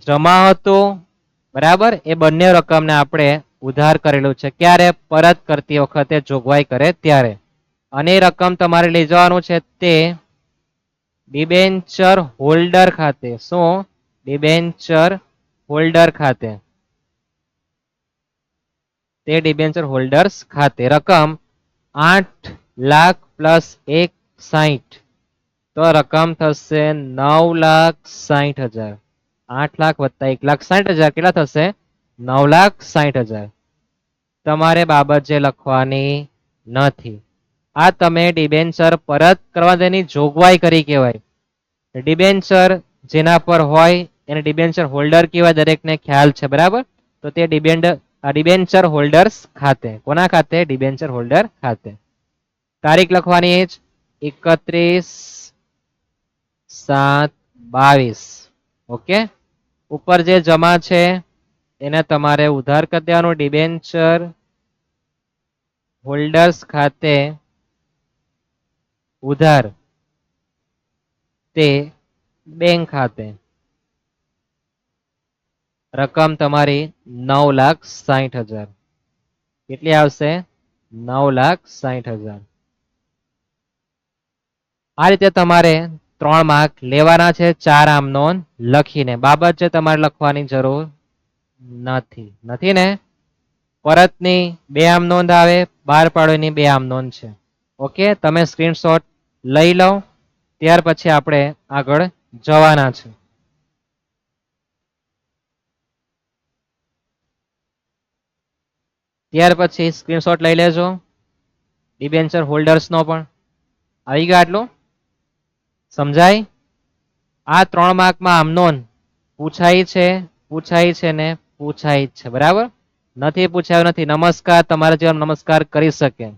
જમા હતું બરાબર એ બંને રકમને આપણે ઉધાર કરેલું છે ક્યારે પરત કરતી વખતે જોગવાઈ કરે ત્યારે અને રકમ તમારે લઈ જવાનું છે તે ડિબેન્ચર હોલ્ડર ખાતે શું ડિબેન્ચર હોલ્ડર ખાતે તે ડિબેન્ચર હોલ્ડર્સ ખાતે રકમ 8 લાખ પ્લસ 1.60 તો રકમ થશે 9,60,000 8 લાખ વત્તા 1,60,000 કેટલા થશે 9,60,000 તમારે બાબત જે લખવાની નથી આ તમે ડિબેન્ચર પરત કરવા તેની જોગવાઈ કરી કહેવાય ડિબેન્ચર જેના પર હોય એને ડિબેન્ચર હોલ્ડર કહેવાય દરેકને ખ્યાલ છે બરાબર તો તે ડિબેન્ચર હોલ્ડર્સ ખાતે કોના ખાતે ડિબેન્ચર હોલ્ડર ખાતે તારીખ લખવાની જ 31/7/22 ઓકે ઉપર જે જમા છે એને તમારે ઉધાર કરી દેવાનું ડિબેન્ચર હોલ્ડર્સ ખાતે ઉધાર તે બેંક ખાતે રકમ તમારી 9,60,000 કેટલી આવશે 9,60,000 આ રીતે તમારે 3 માર્ક લેવાના છે 4 આમ નોંધ લખીને બાબત છે તમારે લખવાની જરૂર નથી ને પરતની બે આમ નોંધ આવે બહાર પાડવાની બે આમ નોંધ છે ઓકે તમે સ્ક્રીનશોટ લઈ લો ત્યાર પછી આપણે આગળ જવાના છે ત્યાર પછી સ્ક્રીનશોટ લઈ લેજો ડિબેન્ચર હોલ્ડર્સ નો પણ આવી ગયો આટલું સમજાય આ 3 માર્કમાં આમ નોંધ પૂછાય છે ને પૂછાય છે બરાબર નથી પૂછાયું નથી નમસ્કાર તમારા જેવા નમસ્કાર કરી શકે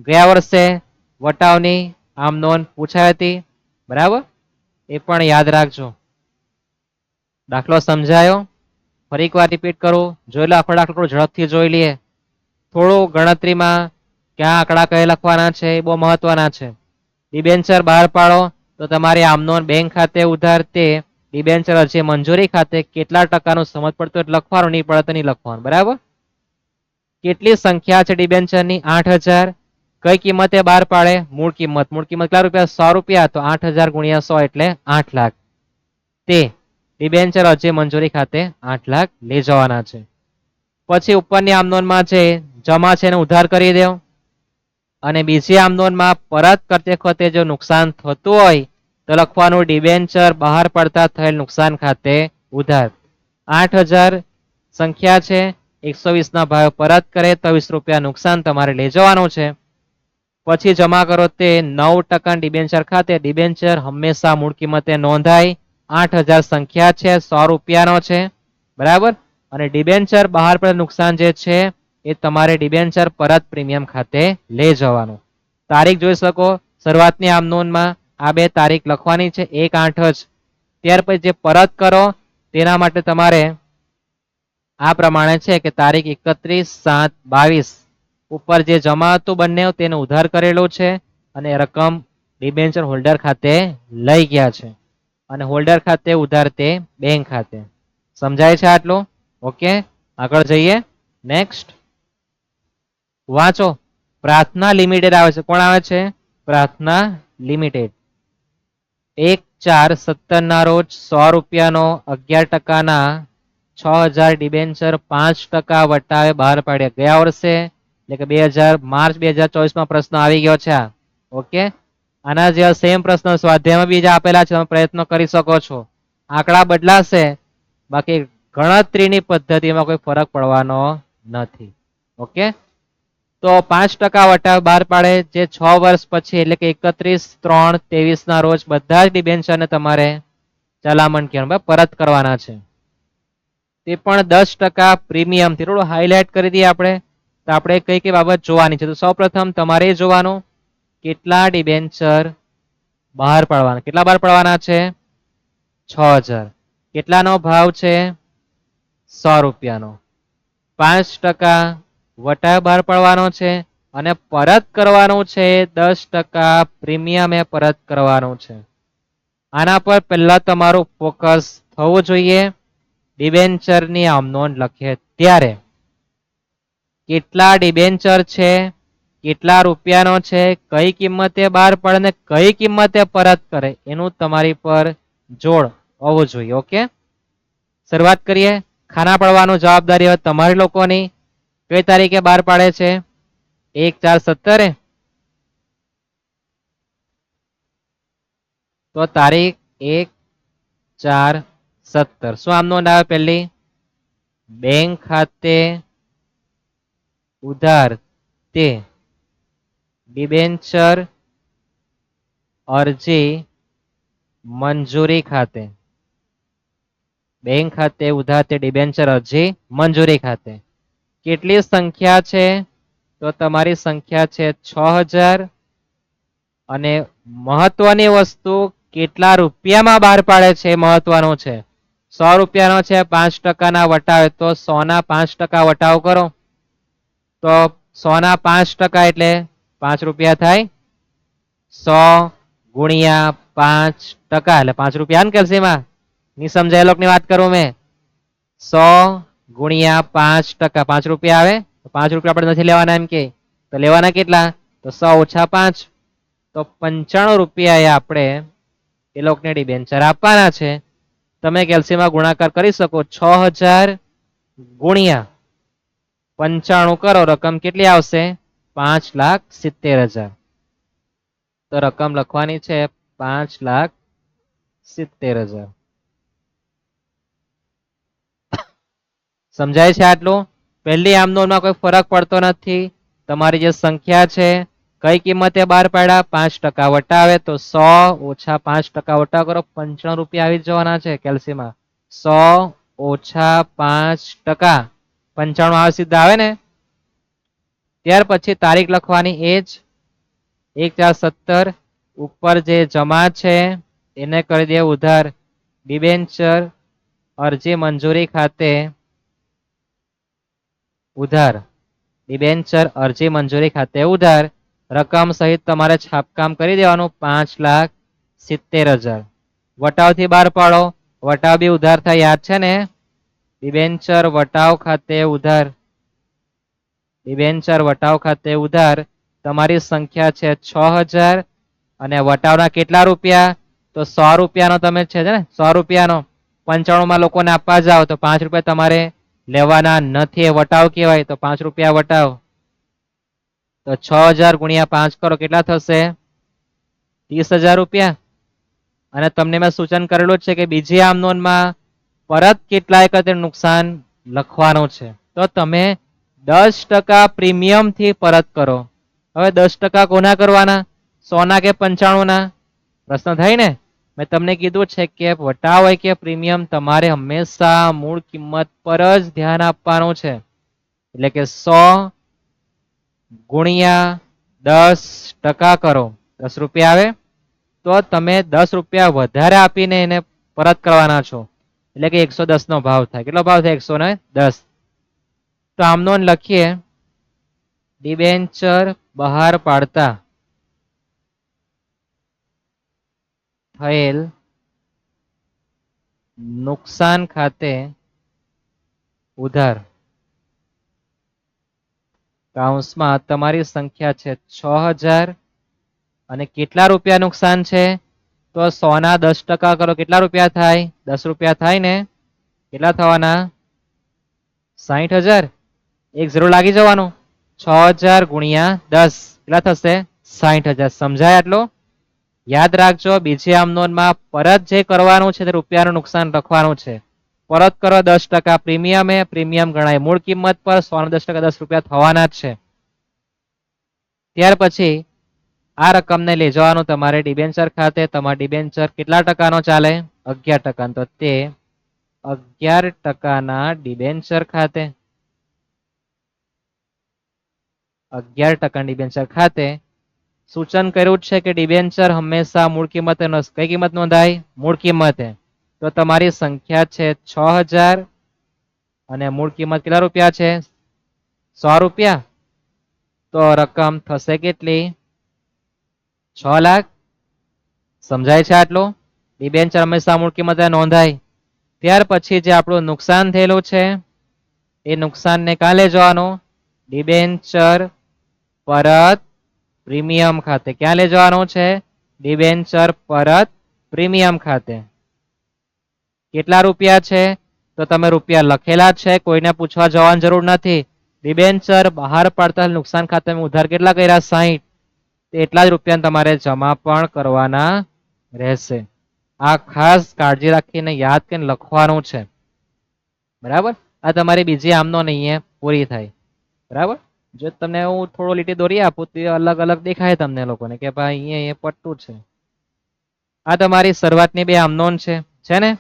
ગયા વર્ષે વટાવની આમ નોંધ પૂછાઈ હતી બરાબર એ પણ યાદ રાખજો દાખલો સમજાયો ફરી એકવાર રિપીટ કરું જોઈ લો આખો દાખલો ઝડપથી જોઈ લઈએ થોડું ગણતરીમાં ક્યાં આંકડા કઈ લખવાના છે એ બહુ મહત્વના છે ડિબેન્ચર બહાર પાડો તો તમારી આમ નોંધ બેંક ખાતે ઉધાર તે ડિબેન્ચર અરજી મંજૂરી ખાતે કેટલા ટકાનું સમજ પડતું એટલે લખવાનું નહીં પડે તો નહીં લખવાનું બરાબર કેટલી સંખ્યા છે ડિબેન્ચરની 8,000 કઈ કિંમતે બહાર પાડે મૂળ કિંમત કેટલા રૂપિયા 100 રૂપિયા તો 8,000 ગુણ્યા 100 એટલે 8 લાખ તે ડિબેન્ચર અરજી મંજૂરી ખાતે 8 લાખ લઈ જવાના છે પછી ઉપરની આમ નોંધમાં છે જમા છે એને ઉધાર કરી દેવ અને બીજી આમ નોંધમાં પરત કરતી વખતે જો નુકસાન થતું હોય તો લખવાનું ડિબેન્ચર બહાર પડતા થયેલ નુકસાન ખાતે ઉધાર 8,000 સંખ્યા છે 120 ના ભાવે પરત કરે તો 20 રૂપિયા નુકસાન તમારે લઈ જવાનું છે પછી જમા કરો તે 9% ડિબેન્ચર ખાતે ડિબેન્ચર હંમેશા મૂળ કિંમતે નોંધાય 8,000 સંખ્યા છે 100 રૂપિયાનો છે બરાબર અને ડિબેન્ચર બહાર પડે નુકસાન જે છે એ તમારે ડિબેન્ચર પરત પ્રીમિયમ ખાતે લઈ જવાનું તારીખ જોઈ શકો શરૂઆતની આમ નોંધમાં આ બે તારીખ લખવાની છે 1/8 જ ત્યાર પછી જે પરત કરો તેના માટે તમારે આ પ્રમાણે છે કે તારીખ 31/7/22 ઉપર જે જમા હતું બંને તેને ઉધાર કરેલું છે અને રકમ ડિબેન્ચર હોલ્ડર ખાતે લઈ ગયા છે અને હોલ્ડર ખાતે ઉધાર તે બેંક ખાતે. સમજાય છે આટલું? ઓકે, આગળ જઈએ. નેક્સ્ટ વાંચો. પ્રાર્થના લિમિટેડ આવે છે. કોણ આવે છે? પ્રાર્થના લિમિટેડ. 1/4/17 ના રોજ ₹100 11% 6000 ડિબેન્ચર 5% વટાવે બહાર પાડ્યા. ગયા વર્ષે એટલે કે માર્ચ 2024 માં પ્રશ્ન આવી ગયો છે. ઓકે, આના જેવા સેમ પ્રશ્ન સ્વાધ્યાયમાં બીજા આપેલા છે, તમે પ્રયત્ન કરી શકો છો. આંકડા બદલાશે, બાકી ગણતરીની પદ્ધતિમાં કોઈ ફરક પડવાનો નથી. ઓકે, તો 5% વટાવ બહાર પાડે જે 6 વર્ષ પછી એટલે કે 31/3/23 ના રોજ બધા જ ડિબેન્ચરને તમારે ચલામણ કરવાનું પરત કરવાના છે. તે પણ 10% પ્રીમિયમ થી. થોડું હાઇલાઇટ કરી દઈએ આપણે, તો આપણે કઈ કઈ બાબત જોવાની છે. તો સૌપ્રથમ તમારે જોવાનું કેટલા ડિબેન્ચર બહાર પાડવાના. કેટલા બહાર પાડવાના છે? 6000. કેટલાનો ભાવ છે? ₹100. 5% વટાવ બહાર પાડવાનો છે અને પરત કરવાનું છે 10% પ્રીમિયમે પરત કરવાનું છે. આના પર પહેલા તમારું ફોકસ થવું જોઈએ. ડિબેન્ચરની આમ નોંધ લખે ત્યારે કેટલા ડિબેન્ચર છે, કેટલા રૂપિયાનો છે, કઈ કિંમતે બહાર પડે ને કઈ કિંમતે પરત કરે, એનું તમારી પર જોડ હોવું જોઈએ. ઓકે, શરૂઆત કરીએ. ખાના પડવાનું જવાબદારી હવે તમારી લોકોની. કઈ તારીખે બહાર પાડે છે? 1/4/17. તો તારીખ 1/4/17. શું આમ નોંધ આવે? પહેલી બેંક ખાતે ઉધાર તે ડિબેન્ચર અરજી મંજૂરી ખાતે. બેંક ખાતે ઉધાર તે ડિબેન્ચર અરજી મંજૂરી ખાતે. કેટલી સંખ્યા છે? તો તમારી સંખ્યા છે 6000 અને મહત્વની વસ્તુ કેટલા રૂપિયામાં બહાર પાડે છે મહત્વનું છે. ₹100 છે, 5% ના વટાવે, તો 100 ના 5% વટાવ કરો તો 100 ના 5% એટલે ₹5 થાય. 100 ગુણ્યા 5% એટલે ₹5 ને કેલ્સીમાં ની સમજાય લોકોની વાત કરું મેં. 100 ગુણ્યા 5% ₹5 આવે. ₹5 આપણે નથી લેવાના એમ કે, તો લેવાના કેટલા? તો 100 - 5 તો ₹95 એ આપણે એ લોકોને ડિબેન્ચર આપવાના છે. તમે કેલ્સીમાં ગુણાકાર કરી શકો. 6000 ગુણ્યા 95 કરો, રકમ કેટલી આવશે? 5,70,000. તો રકમ લખવાની છે 5,70,000. સમજાય છે આટલું? પહેલી આમ નોંધમાં કોઈ ફરક પડતો નથી. તમારી જે સંખ્યા છે કઈ કિંમતે બહાર પાડ્યા? 5% વટાવે, તો 100 - 5% વટાવ કરો, ₹95 આવી જવાના છે કેલ્સીમાં. 100 - 5% 95 આવે, સીધા આવે ને. ત્યાર પછી તારીખ લખવાની એ જ 1/4/17. ઉપર જે જમા છે એને કરી દે ઉધાર ડિબેન્ચર અરજી મંજૂરી ખાતે. ઉધાર ડિબેન્ચર અરજી મંજૂરી ખાતે ઉધાર. રકમ સહિત તમારે છાપકામ કરી દેવાનું 5,70,000. વટાવથી બહાર પાડો. વટાવ બી ઉધાર થાય, યાદ છે ને? ડિબેન્ચર વટાવ ખાતે ઉધાર. ડિબેન્ચર વટાવ ખાતે ઉધાર. તમારી સંખ્યા છે 6000 અને વટાવના કેટલા રૂપિયા? તો ₹100 તમે છે ને, ₹100 95 માં લોકોને આપવા જાવ તો ₹5 તમારે લેવાના નથી. વટાવ કહેવાય, તો ₹5 વટાવ. તો 6000 ગુણ્યા 5 કરો, કેટલા થશે? ₹30,000. અને તમને મેં સૂચન કરેલું છે કે બીજી આમ નોંધમાં પરત કેટલા એકત્ર નુકસાન લખવાનું છે. તો તમે 10% પ્રીમિયમ થી પરત કરો. હવે 10% કોના કરવાના? 100 ના કે 95 ના? પ્રશ્ન થાય ને. મેં તમને કીધું છે કે વટાવ હોય કે પ્રીમિયમ તમારે હંમેશા મૂળ કિંમત પર જ ધ્યાન આપવાનું છે. એટલે કે 100 ગુણ્યા 10% કરો, ₹10 આવે. તો તમે ₹10 વધારે આપીને એને પરત કરવાના છો, એટલે કે 110 નો ભાવ થાય. કેટલો ભાવ થાય? 110. તો આમનો લખીએ ડિબેન્ચર બહાર પાડતા થયેલ નુકસાન ખાતે ઉધાર કૌંસમાં તમારી સંખ્યા છે 6000 અને કેટલા રૂપિયા નુકસાન છે તો 100 ના 10% કરો કેટલા રૂપિયા થાય 10 રૂપિયા થાય ને કેટલા થવાના 60000 એક ઝીરો લાગી જવાનું 6000 ગુણ્યા 10 કેટલા થશે 60000 સમજાય આટલો યાદ રાખજો બીજી આમ નોંધમાં પરત જે કરવાનું છે તે રૂપિયાનું નુકસાન લખવાનું છે પરત કરો 10% પ્રીમિયમ હે પ્રીમિયમ ગણાય મૂળ કિંમત પર 100 ના 10% 10 રૂપિયા થવાના જ છે ત્યાર પછી આ રકમને લઈ જવાનું તમારે ડિબેન્ચર ખાતે તમારે ડિબેન્ચર કેટલા ટકાનો ચાલે 11% તો તે 11% ડિબેન્ચર ખાતે 11% ડિબેન્ચર ખાતે સૂચન કર્યું છે કે ડિબેન્ચર હંમેશા મૂળ કિંમતે કઈ કિંમત નોંધાય મૂળ કિંમતે તો તમારી સંખ્યા છે 6000 અને મૂળ કિંમત કેટલા રૂપિયા છે 100 રૂપિયા તો રકમ થશે કેટલી 6 લાખ સમજાય છે આટલો ડિબેન્ચર હંમેશા મૂળ કિંમતે નોંધાય ત્યાર પછી જે આપણું નુકસાન થયેલું છે એ નુકસાનને કાં લઈ જવાનું ડિબેન્ચર પરત પ્રીમિયમ ખાતે ક્યાં લઈ જવાનું છે ડિબેન્ચર પરત પ્રીમિયમ ખાતે કેટલા રૂપિયા છે તો તમે રૂપિયા લખેલા છે કોઈને પૂછવા જવાની જરૂર નથી ડિબેન્ચર બહાર પાડતા નુકસાન ખાતે ઉધાર કેટલા કર્યા 60 એટલા જ રૂપિયા તમારે જમા પણ કરવાના રહેશે આ ખાસ કાળજી રાખીને યાદ કરીને લખવાનું છે બરાબર આ તમારી બીજી આમનો નહીં પૂરી થાય બરાબર જો તમને હું થોડો લીટી દોરી આપું તો અલગ અલગ દેખાય તમને લોકોને કે ભાઈ અહીંયા પટ્ટું છે આ તમારી શરૂઆતની બે આમનોન છે ને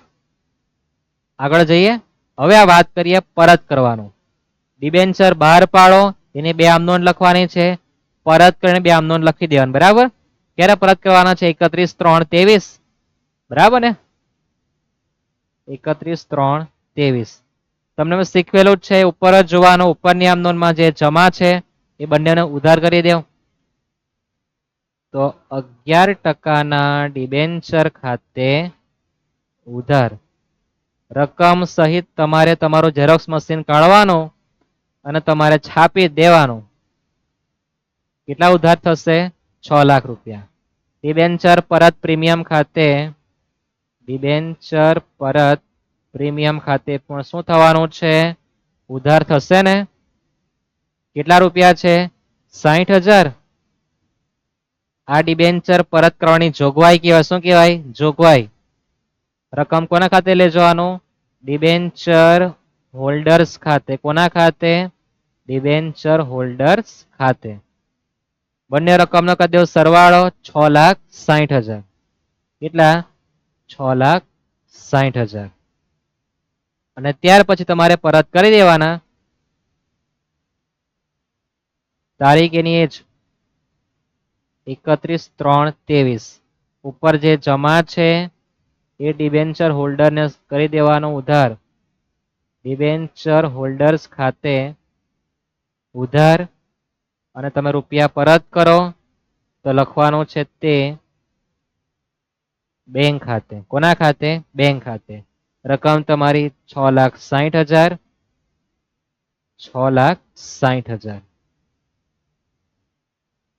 આગળ જઈએ હવે આ વાત કરીએ પરત કરવાનું ડિબેન્ચર બહાર પાડો એની બે આમનોન લખવાની છે પરત કરીને બે આમનોન લખી દેવાનું બરાબર ક્યારે પરત કરવાના છે 31/3/23 બરાબર ને 31/3/23 તમને મેં શીખવેલું જ છે ઉપર જ જોવાનું ઉપરની આમનોનમાં જે જમા છે એ બંનેને ઉધાર કરી દેવ તો 11% ડિબેન્ચર ખાતે ઉધાર રકમ સહિત તમારે તમારું ઝેરોક્સ મશીન કાઢવાનું અને તમારે છાપી દેવાનું કેટલા ઉધાર થશે 6 લાખ રૂપિયા ડિબેન્ચર પરત પ્રીમિયમ ખાતે ડિબેન્ચર પરત પ્રીમિયમ ખાતે પણ શું થવાનું છે ઉધાર થશે ને કેટલા રૂપિયા છે 60000 આ ડિબેન્ચર પરત કરવાની જોગવાઈ કહેવાય શું કહેવાય જોગવાઈ રકમ કોના ખાતે લઈ જવાનું ડિબેન્ચર હોલ્ડર્સ ખાતે કોના ખાતે ડિબેન્ચર હોલ્ડર્સ ખાતે બંને રકમનો કરી દેવો સરવાળો 6,60,000 કેટલા 6,60,000 અને ત્યાર પછી તમારે પરત કરી દેવાના તારીખ એની એ જ 31/3/23 ઉપર જે જમા છે એ ડિબેન્ચર હોલ્ડરને કરી દેવાનો ઉધાર ડિબેન્ચર હોલ્ડર્સ ખાતે ઉધાર અને તમે રૂપિયા પરત કરો તો લખવાનું છે તે બેંક ખાતે કોના ખાતે બેંક ખાતે રકમ તમારી 6,60,000 6,60,000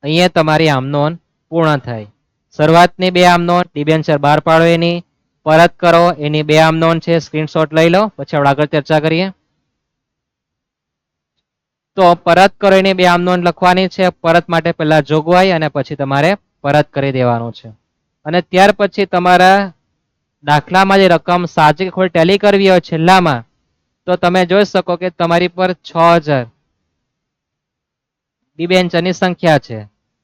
અહીંયા તમારી આમનોન પૂર્ણ થાય શરૂઆતની બે આમનોન ડિબેન્ચર બહાર પાડો એની પરત કરો એની બે આમનોન છે સ્ક્રીનશોટ લઈ લો પછી આપણે આગળ ચર્ચા કરીએ તો પરત કરો એની બે આમનોન લખવાની છે પરત માટે પહેલા જોગવાઈ અને પછી તમારે પરત કરી દેવાનું છે અને ત્યાર પછી તમારા દાખલામાં જે રકમ સાચી કે ખોટી ટેલી કરવી હોય છેલ્લામાં તો તમે જોઈ શકો કે તમારી પર 6,000 ડિબેન્ચરની સંખ્યા છે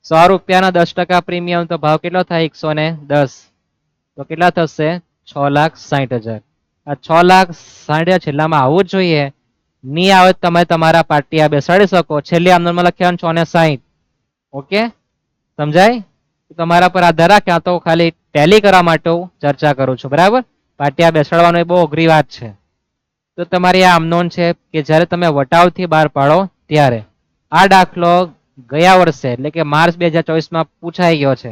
100 રૂપિયાના 10% પ્રીમિયમ તો ભાવ કેટલો થાય 110 તો કેટલા થશે 6,60,000 આ 6,60,000 છેલ્લામાં આવવું જ જોઈએ નહીં આવે તમે તમારા પાટિયા બેસાડી શકો છેલ્લી આમનોનમાં લખ્યા 6,60 ઓકે સમજાય તમારા પર આધાર રાખ્યા તો ખાલી ટેલી કરવા માટે ચર્ચા કરું છું બરાબર પાટિયા બેસાડવાનું એ બહુ અઘરી વાત છે તો તમારી આ આમનોન છે કે જ્યારે તમે વટાવથી બહાર પાડો ત્યારે. આ દાખલો ગયા વર્ષે એટલે કે માર્ચ 2024 પૂછાઈ ગયો છે.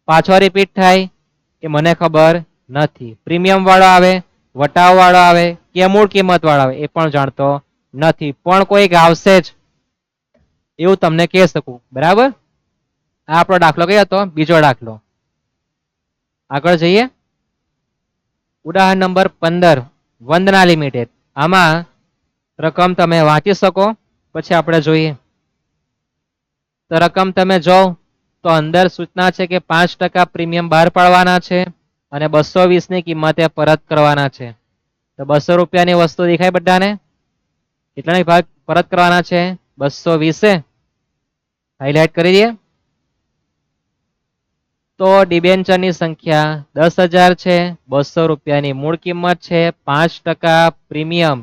પાછો રિપીટ થાય કે મને ખબર નથી. પ્રીમિયમ વાળો આવે, વટાવ વાળો આવે કે મૂળ કિંમત વાળો આવે એ પણ જાણતો નથી, પણ કોઈક આવશે જ એવું તમને કહી શકું. બરાબર, આ આપણો દાખલો કયો હતો? બીજો દાખલો. આગળ જઈએ. ઉદાહરણ નંબર 15, વંદના લિમિટેડ. આમાં રકમ તમે વાંચી શકો, પછી આપણે જોઈએ. તો રકમ તમે જો તો અંદર સૂચના છે કે 5% પ્રીમિયમ બહાર પાડવાના છે અને 220 ની કિંમતે પરત કરવાના છે. તો 200 રૂપિયાની વસ્તુ દેખાય બધાને? કેટલાની ભાગ પરત કરવાના છે? 220. હાઈલાઈટ કરી દઈએ. તો ડિબેન્ચરની સંખ્યા 10,000 છે, 200 રૂપિયાની મૂળ કિંમત છે, 5% પ્રીમિયમ,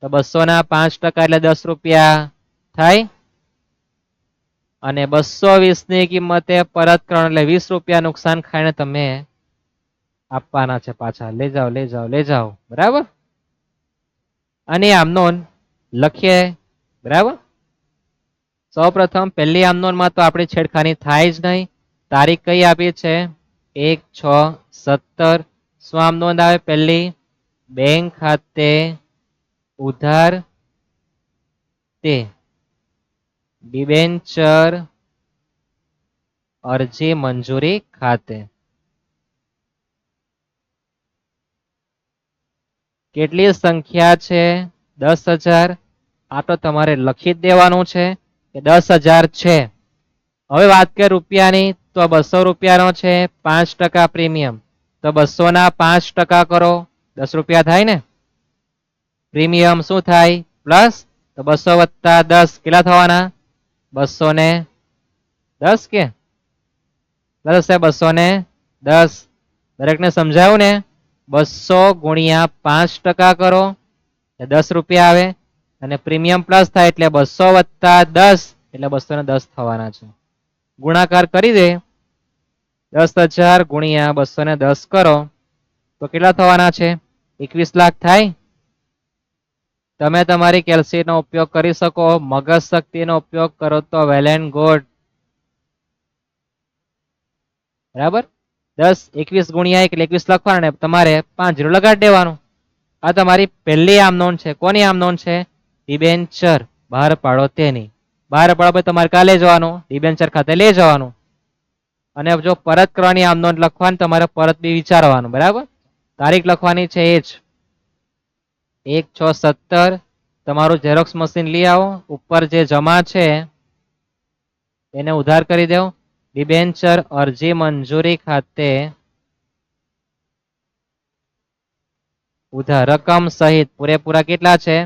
તો 200 ના 5% એટલે 10 રૂપિયા થાય, અને 220 ની કિંમતે પરત કરવાનું એટલે 20 રૂપિયા નુકસાન ખાઈને તમે આપવાના છે પાછા. લઈ જાઓ, લઈ જાઓ, લઈ જાઓ. બરાબર, અને આમનોન લખીએ. બરાબર, સૌ પ્રથમ પહેલી આમનોનમાં તો આપણી છેડખાની થાય જ નહીં. તારીખ કઈ આપી છે? 1/6/17. શું આમ નોંધ આવે? પહેલી, બેંક ખાતે ઉધાર તે ડિબેન્ચર અરજી મંજૂરી ખાતે. કેટલી સંખ્યા છે? 10,000. આ તો તમારે લખી જ દેવાનું છે કે 10,000 છે. હવે વાત કરીએ રૂપિયાની, તો 200 રૂપિયાનો છે, 5% પ્રીમિયમ, તો 200 ના 5% કરો, 10 રૂપિયા થાય ને. પ્રીમિયમ શું થાય? પ્લસ, તો 200 વત્તા 10 કેટલા થવાના? 210 કે પ્લસ 210. દરેકને સમજાયું ને? 200 ગુણ્યા 5% કરો, 10 રૂપિયા આવે, અને પ્રીમિયમ પ્લસ થાય એટલે 200 વત્તા 10 એટલે 210 થવાના છે. ગુણાકાર કરી દે. 10,000 ગુણ્યા 210 કરો તો કેટલા થવાના છે? 21 લાખ થાય. તમે તમારી કેલ્સીનો ઉપયોગ કરી શકો, મગજ શક્તિનો ઉપયોગ કરો તો વેલ એન્ડ ગુડ. બરાબર, 10 21 ગુણ્યા 1 એટલે 21 લખવાનું ને તમારે 5 0 લગાડી દેવાનું. આ તમારી પહેલી આમનોન છે. કોની આમનોન છે? ડિબેન્ચર બહાર પાડો તેની. બહાર પાડો તમારે કાલે જવાનું, ડિબેન્ચર ખાતે લઈ જવાનું, અને જો પરત કરવાની આમનોંધ લખવાની તમારે પરત બી વિચારવાનું. બરાબર, તારીખ લખવાની છે એ જ 1/6/17. તમારું ઝેરોક્સ મશીન લઈ આવો, ઉપર જે જમા છે એને ઉધાર કરી દો. ડિબેન્ચર અરજી મંજૂરી ખાતે ઉધાર રકમ સહિત પૂરેપૂરા કેટલા છે?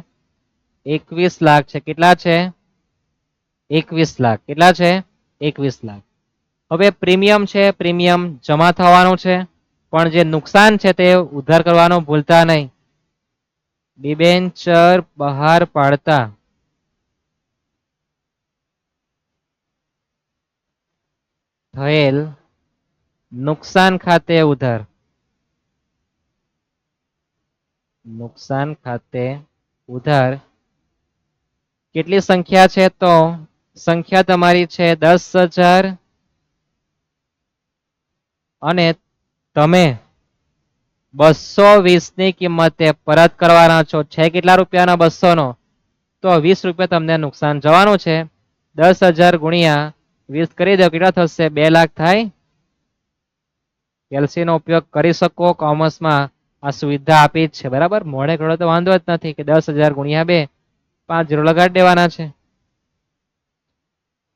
21 લાખ છે. કેટલા છે? 21 લાખ. કેટલા છે? 21 લાખ. હવે પ્રીમિયમ છે, પ્રીમિયમ જમા થવાનું છે, પણ જે નુકસાન છે તે ઉધાર કરવાનું ભૂલતા નહીં. ડિબેન્ચર બહાર પાડતા થયેલ નુકસાન ખાતે ઉધાર. નુકસાન ખાતે ઉધાર. કેટલી સંખ્યા છે? તો સંખ્યા તમારી છે 10,000, અને તમે 220 ની કિંમતે પરત કરવાના છો. છે કેટલા રૂપિયાનો? 200 નો, તો 20 રૂપિયા તમને નુકસાન જવાનું છે. 10,000 ગુણ્યા 20 કરી દો, કેટલા થશે? 2 લાખ થાય. કેલ્સી નો ઉપયોગ કરી શકો, કોમર્સમાં આ સુવિધા આપી જ છે. બરાબર, મોડે કરો તો વાંધો જ નથી કે 10,000 ગુણ્યા 2, 5 0 લગાડી દેવાના છે.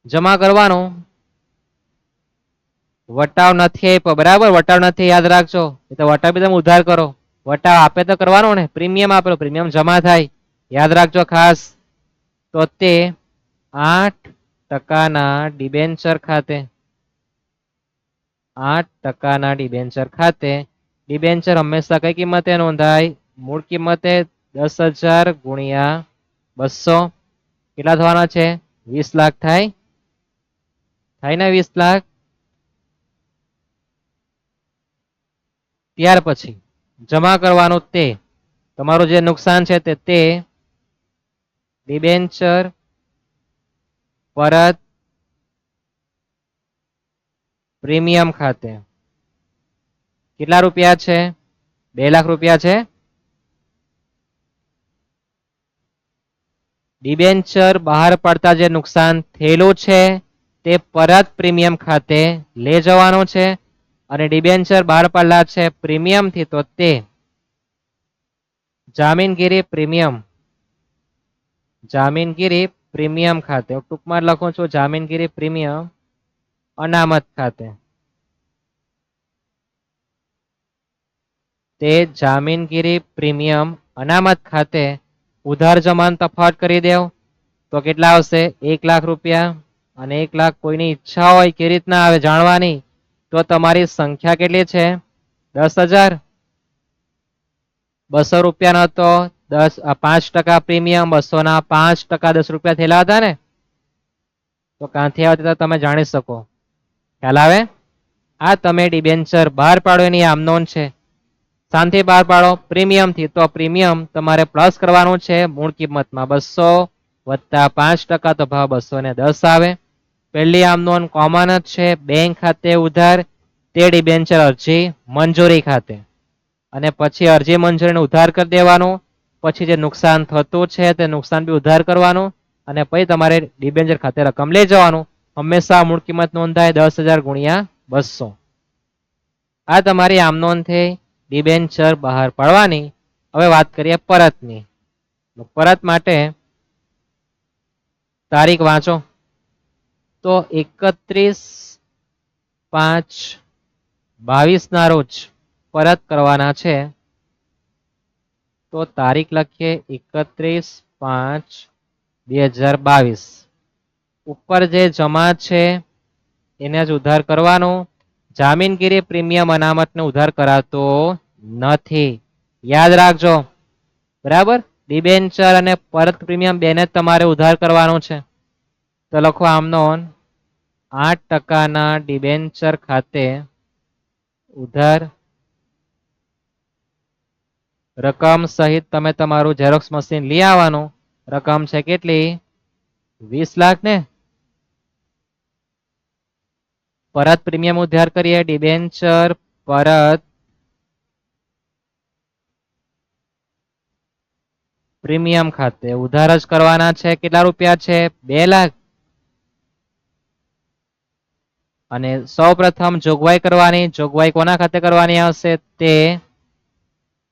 જમા કરવાનું. વટાવ નથી આપ્યો. બરાબર, વટાવ નથી, યાદ રાખજો. એ તો વટાવ બી તમે ઉધાર કરો, વટાવ આપે તો કરવાનો ને. પ્રીમિયમ આપેલો, પ્રીમિયમ જમા થાય, યાદ રાખજો ખાસ. તો તે 8% ના ડિબેન્ચર ખાતે, 8% ના ડિબેન્ચર ખાતે. ડિબેન્ચર હંમેશા કઈ કિંમતે નોંધાય? મૂળ કિંમતે. 10,000 ગુણ્યા 200 કેટલા થવાના છે? 20 લાખ થાય. થાય ને 20 લાખ. ત્યાર પછી જમા કરવાનું તે તમારું જે નુકસાન છે તે ડિબેન્ચર પરત પ્રીમિયમ ખાતે કેટલા રૂપિયા છે? 2 લાખ રૂપિયા છે. ડિબેન્ચર બહાર પડતા જે નુકસાન થયેલું છે તે પરત પ્રીમિયમ ખાતે લઈ જવાનું છે અને ડિબેન્ચર બહાર પડેલા છે પ્રીમિયમ થી તો તે જામીનગીરી પ્રીમિયમ ખાતે, ટૂંકમાં લખું છું જામીનગીરી પ્રીમિયમ અનામત ખાતે, તે જામીનગીરી પ્રીમિયમ અનામત ખાતે ઉધાર જમાન તફાવત કરી દેવ તો કેટલા આવશે? 1 લાખ રૂપિયા. અને 1 લાખ કોઈની ઈચ્છા હોય કે રીતના આવે જાણવાની તો તમારી સંખ્યા કેટલી છે? 10,000. 200 રૂપિયાનો તો 5% પ્રીમિયમ, 200 ના 5% 10 રૂપિયા થયેલા હતા ને, તો ક્યાંથી આવતા તમે જાણી શકો. ખ્યાલ આવે? આ તમે ડિબેન્ચર બહાર પાડો એની આમ નોંધ છે. શાંતિ બહાર પાડો પ્રીમિયમ થી, તો પ્રીમિયમ તમારે પ્લસ કરવાનું છે મૂળ કિંમતમાં 200 વત્તા 5% તો ભાવ 210 આવે. પહેલી આમ નોંધ કોમન જ છે, બેંક ખાતે ઉધાર, તે ડિબેન્ચર અરજી મંજૂરી ખાતે, અને પછી અરજી મંજૂરીને ઉધાર કરી દેવાનું. પછી જે નુકસાન થતું છે તે નુકસાન બી ઉધાર કરવાનું અને પછી તમારે ડિબેન્ચર ખાતે રકમ લઈ જવાનું. હંમેશા મૂળ કિંમત નોંધાય 10,000 ગુણ્યા 200. આ તમારી આમ નોંધ થઈ ડિબેન્ચર બહાર પાડવાની. હવે વાત કરીએ પરતની. પરત માટે તારીખ વાંચો તો 31/5/22 ના રોજ પરત કરવાના છે. તો તારીખ લખીએ 31/5/2022. ઉપર જે જમા છે એને જ ઉધાર કરવાનું. જામીનગીરી પ્રીમિયમ અનામતને ઉધાર કરાતો નથી, યાદ રાખજો. બરાબર, ડિબેન્ચર અને પરત પ્રીમિયમ બેને તમારે ઉધાર કરવાનું છે. તો લખો આમ નોંધ 8% ના ડિબેન્ચર ખાતે ઉધાર રકમ સહિત તમે તમારું ઝેરોક્સ મશીન લઈ આવવાનું. રકમ છે કેટલી? 20 લાખ ને. પરત પ્રીમિયમ ઉધાર કરીએ, ડિબેન્ચર પરત પ્રીમિયમ ખાતે ઉધાર જ કરવાના છે. કેટલા રૂપિયા છે? 2 લાખ. અને સૌ પ્રથમ જોગવાઈ કરવાની. જોગવાઈ કોના ખાતે કરવાની આવશે? તે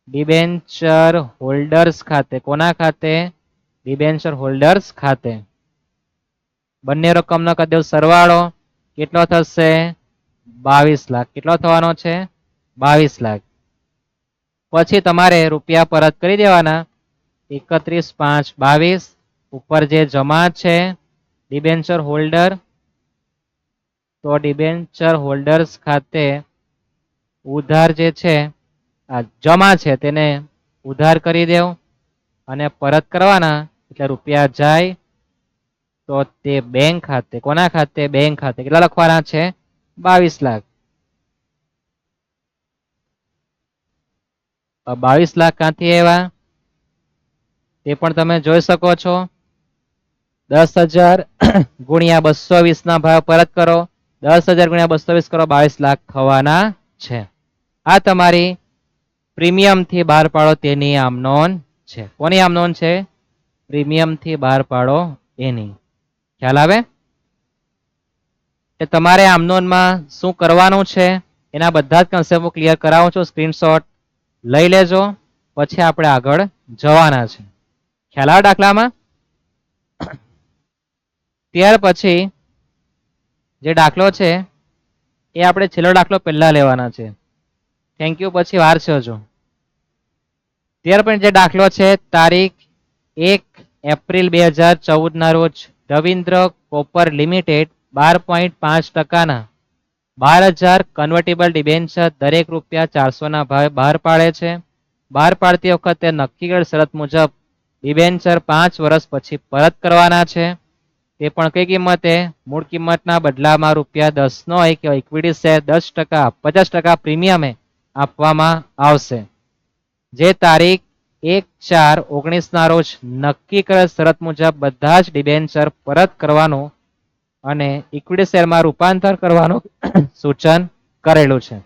ડિબેન્ચર હોલ્ડર્સ ખાતે. કોના ખાતે? ડિબેન્ચર હોલ્ડર્સ ખાતે. બંને રકમનો કરી દો સરવાળો. કેટલો થશે? 22 લાખ. કેટલો થવાનો છે? 22 લાખ. પછી તમારે રૂપિયા પરત કરી દેવાના 31/5/22. ઉપર જે જમા છે ડિબેન્ચર હોલ્ડર, તો ડિબેન્ચર હોલ્ડર્સ ખાતે ઉધાર જે છે આ જમા છે તેને ઉધાર કરી દેવ અને પરત કરવાના એટલે રૂપિયા જાય તો તે બેંક ખાતે. કોના ખાતે? બેંક ખાતે. કેટલા લખવાના છે? 22 લાખ. 22 લાખ ક્યાંથી આવ્યા તે પણ તમે જોઈ શકો છો. 10,000 ગુણ્યા 220 ના ભાવ પરત કરો. 10,000 ગુણ્યા 220 કરો, 22 લાખ થવાના છે. આ તમારી પ્રીમિયમ થી બહાર પાડો તેની આમ નોંધ છે. કોની આમ નોંધ છે? પ્રીમિયમ થી બહાર પાડો એની. ખ્યાલ આવે? કે તમારે આમ નોંધમાં શું કરવાનું છે એના બધા જ કન્સેપ્ટ હું ક્લિયર કરાવું છું. સ્ક્રીનશોટ લઈ લેજો, પછી આપણે આગળ જવાના છે. ખ્યાલ આવે દાખલામાં? ત્યાર પછી જે દાખલો છે એ આપણે છેલ્લો દાખલો પહેલા લેવાના છે. Thank you. પછી વાર છે હજુ. ત્યાર પછી જે દાખલો છે તારીખ 1 એપ્રિલ 2014 ના રોજ રવિન્દ્ર કોપર લિમિટેડ 12.5% ના 12,000 કન્વર્ટેબલ ડિબેન્ચર દરેક રૂપિયા 400 ના ભાવે બહાર પાડે છે. બહાર પાડતી વખતે નક્કી કરેલ શરત મુજબ ડિબેન્ચર 5 વર્ષ પછી પરત કરવાના છે. તે પણ કઈ કિંમતે? મૂળ કિંમતના બદલામાં રૂપિયા 10 નો ઇક્વિટી શેર 10% 50% પ્રીમિયમે આપવામાં આવશે. જે તારીખ 1/4/19 ના રોજ નક્કી કરેલ શરત મુજબ બધા જ ડિબેન્ચર પરત કરવાનું અને ઇક્વિટી શેરમાં રૂપાંતર કરવાનું સૂચન કરેલું છે.